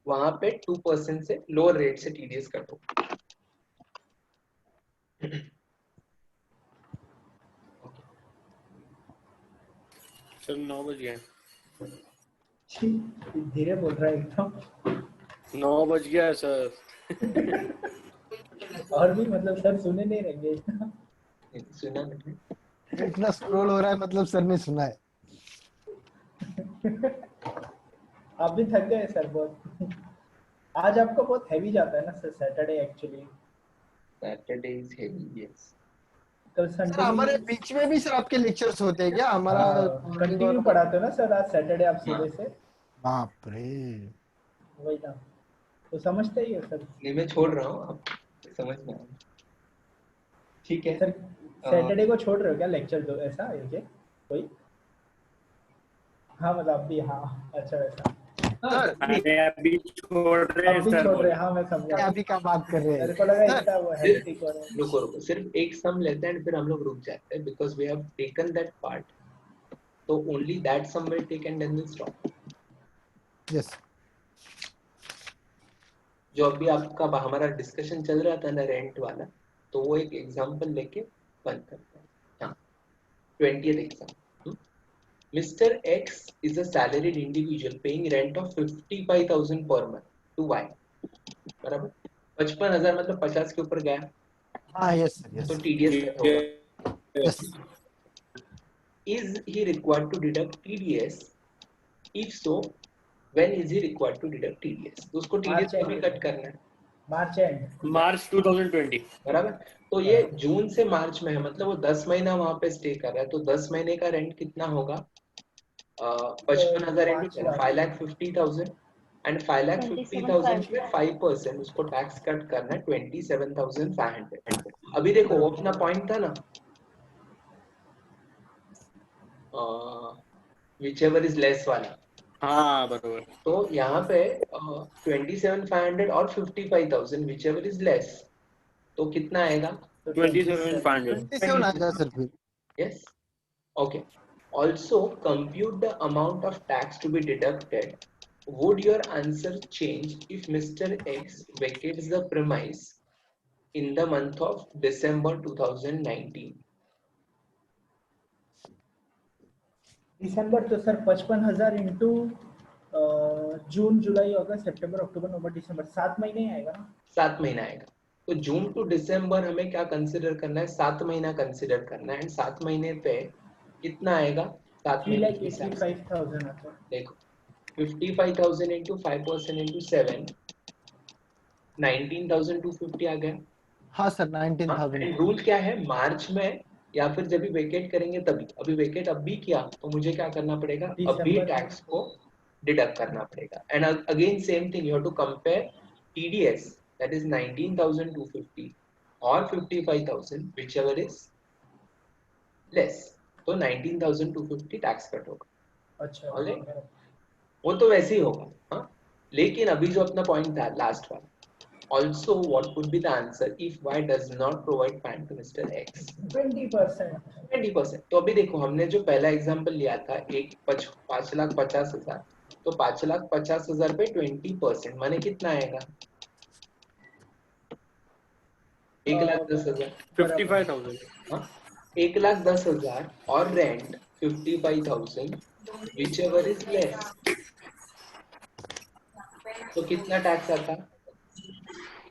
वहां पे 2% से लोअर रेट से टीडीएस कट होगा। सर 9 बज गए। धीरे बोल रहा है एकदम। 9 बज गया सर। और भी मतलब सर सुने नहीं रहेंगे इतना। सुना नहीं? इतना स्क्रॉल हो रहा है मतलब सर ने सुना है। आप भी थक गए सर बहुत। आज आपका बहुत हैवी जाता है ना sir, Saturday actually. Saturday is heavy, yes. कल सर संडे हमारे बीच में भी सर आपके लेक्चर्स होते हैं क्या? हमारा कंटिन्यू पढ़ाते हो ना सर आज सैटरडे आप सुबह से? बाप रे। वही ना, तो समझते ही हो सर। नहीं मैं छोड़ रहा हूँ, आप समझ में आया। ठीक है सर सैटरडे को छोड़ रहे हो क्या लेक्चर? दो ऐसा है क्या कोई? हाँ मतलब अभी, हाँ अच्छा वैसा। सर अरे अभी छोड़ रहे हैं अभी सर। छोड़ रहे हैं, हाँ मैं समझा। अभी क्या बात कर रहे मेरे हैं को लगा सर? इतना वो हेक्टिक हो रहा है। रुको रुको, सिर्फ एक सम लेते हैं फिर हम लोग रुक जाते हैं, because we have taken that part, तो only that sum will take and then will stop. Yes. जो अभी आपका हमारा डिस्कशन चल रहा था ना रेंट वाला, तो वो एक एग्जांपल लेके बंद करते हैं। हाँ, 20th example. Mr. X is a salaried individual paying rent of 55,000 per month to Y, बराबर? 55,000 मतलब 50 के ऊपर गया हाँ यस सर, तो यस TDS कट होगा। Yes. Is he required to deduct TDS? If so, when is he required to deduct TDS? तो उसको TDS को भी कट करना है, मार्च एंड। मार्च 2020। बराबर? तो ये जून से मार्च में है, मतलब वो 10 महीना वहां पे स्टे कर रहा है, तो 10 महीने का रेंट कितना होगा? 55,000 इंटू 5,50,000 एंड 5,50,000 पे 5% उसको टैक्स कट करना है 27,500। अभी देखो वो अपना पॉइंट था ना, whichever is less वाला, हाँ बरोबर. तो यहाँ पे 27,500 और 55,000 whichever is less, तो कितना आएगा? 27,500. 27 आएगा सर फिर. Yes. Okay. Also compute the amount of tax to be deducted. Would your answer change if Mr. X vacates the premise in the month of December 2019? दिसंबर तो सर 55,000 इंटू जून जुलाई अगस्त सितंबर अक्टूबर नवंबर दिसंबर 7 महीने ही आएगा ना. 7 महीना आएगा. तो जून टू दिसंबर हमें क्या कंसिडर करना है? 7 महीना कंसिडर करना है. एंड 7 महीने पे कितना आएगा? 7 महीने के हिसाब से 3,85,000 आता है. देखो 55,000 into 5% into 7, 19,250 आ गया. हाँ सर 19,000. एंड रूल क्या है? मार्च में या फिर जब भी वेकेट करेंगे तभी. अभी वेकेट अभी किया तो मुझे क्या करना पड़ेगा? अभी टैक्स को डिडक्ट करना पड़ेगा. And again same thing, you have to compare TDS, that is 19,250 और 55,000, whichever is less. तो 19,250 टैक्स कट होगा. अच्छा. Alright? वो तो वैसे ही होगा. हाँ, लेकिन अभी जो अपना पॉइंट था लास्ट वाला, also what would be the answer if Y does not provide PAN to Mr. X? 20%. 20%. तो अभी देखो हमने जो पहला एग्जांपल लिया था 5,50,000, तो 5,50,000 पे 20% माने कितना आएगा? 1,10,000. 55,000. हाँ, 1,10,000 और रेंट 55,000, whichever is less. तो कितना टैक्स आता?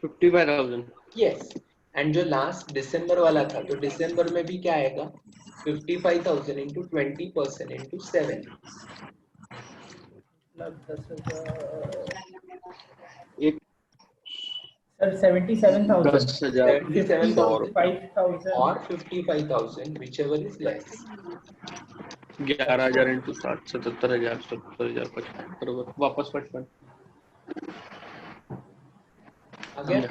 55,000. यस. एंड जो लास्ट दिसंबर वाला था तो दिसंबर में भी क्या आएगा? 55,000 into 20% into 7. एक सर 77,000. 10,000. 77,000 और 55,000, whichever is less. 11,000 into 7, 77,000, 77,000, 55. बरोबर. वापस 55. आ गया?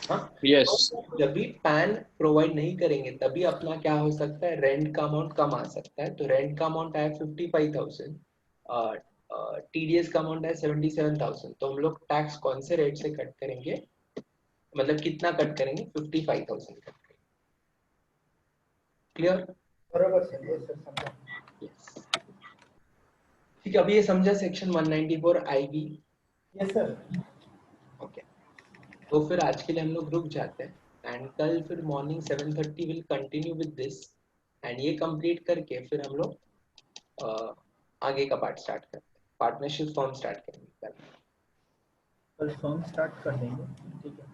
हाँ. Yes. तो जब भी पैन प्रोवाइड नहीं करेंगे तभी अपना क्या हो सकता है? रेंट का अमाउंट कम आ सकता है. तो रेंट का अमाउंट आया 55,000, TDS का अमाउंट है 77,000. तो हम लोग टैक्स कौन से रेट से कट करेंगे? मतलब कितना कट करेंगे? 55,000 कट करेंगे. क्लियर? बरोबर सर. यस सर समझा. यस. ठीक है. अभी ये समझा section 194 IB. Yes sir. Okay. तो फिर आज के लिए हम लोग रुक जाते हैं. एंड कल फिर morning 7:30 will continue with this. And ये कंप्लीट करके फिर हम लोग आगे का पार्ट स्टार्ट करते हैं. पार्टनरशिप फॉर्म स्टार्ट करेंगे. कल फॉर्म स्टार्ट कर देंगे. ठीक है.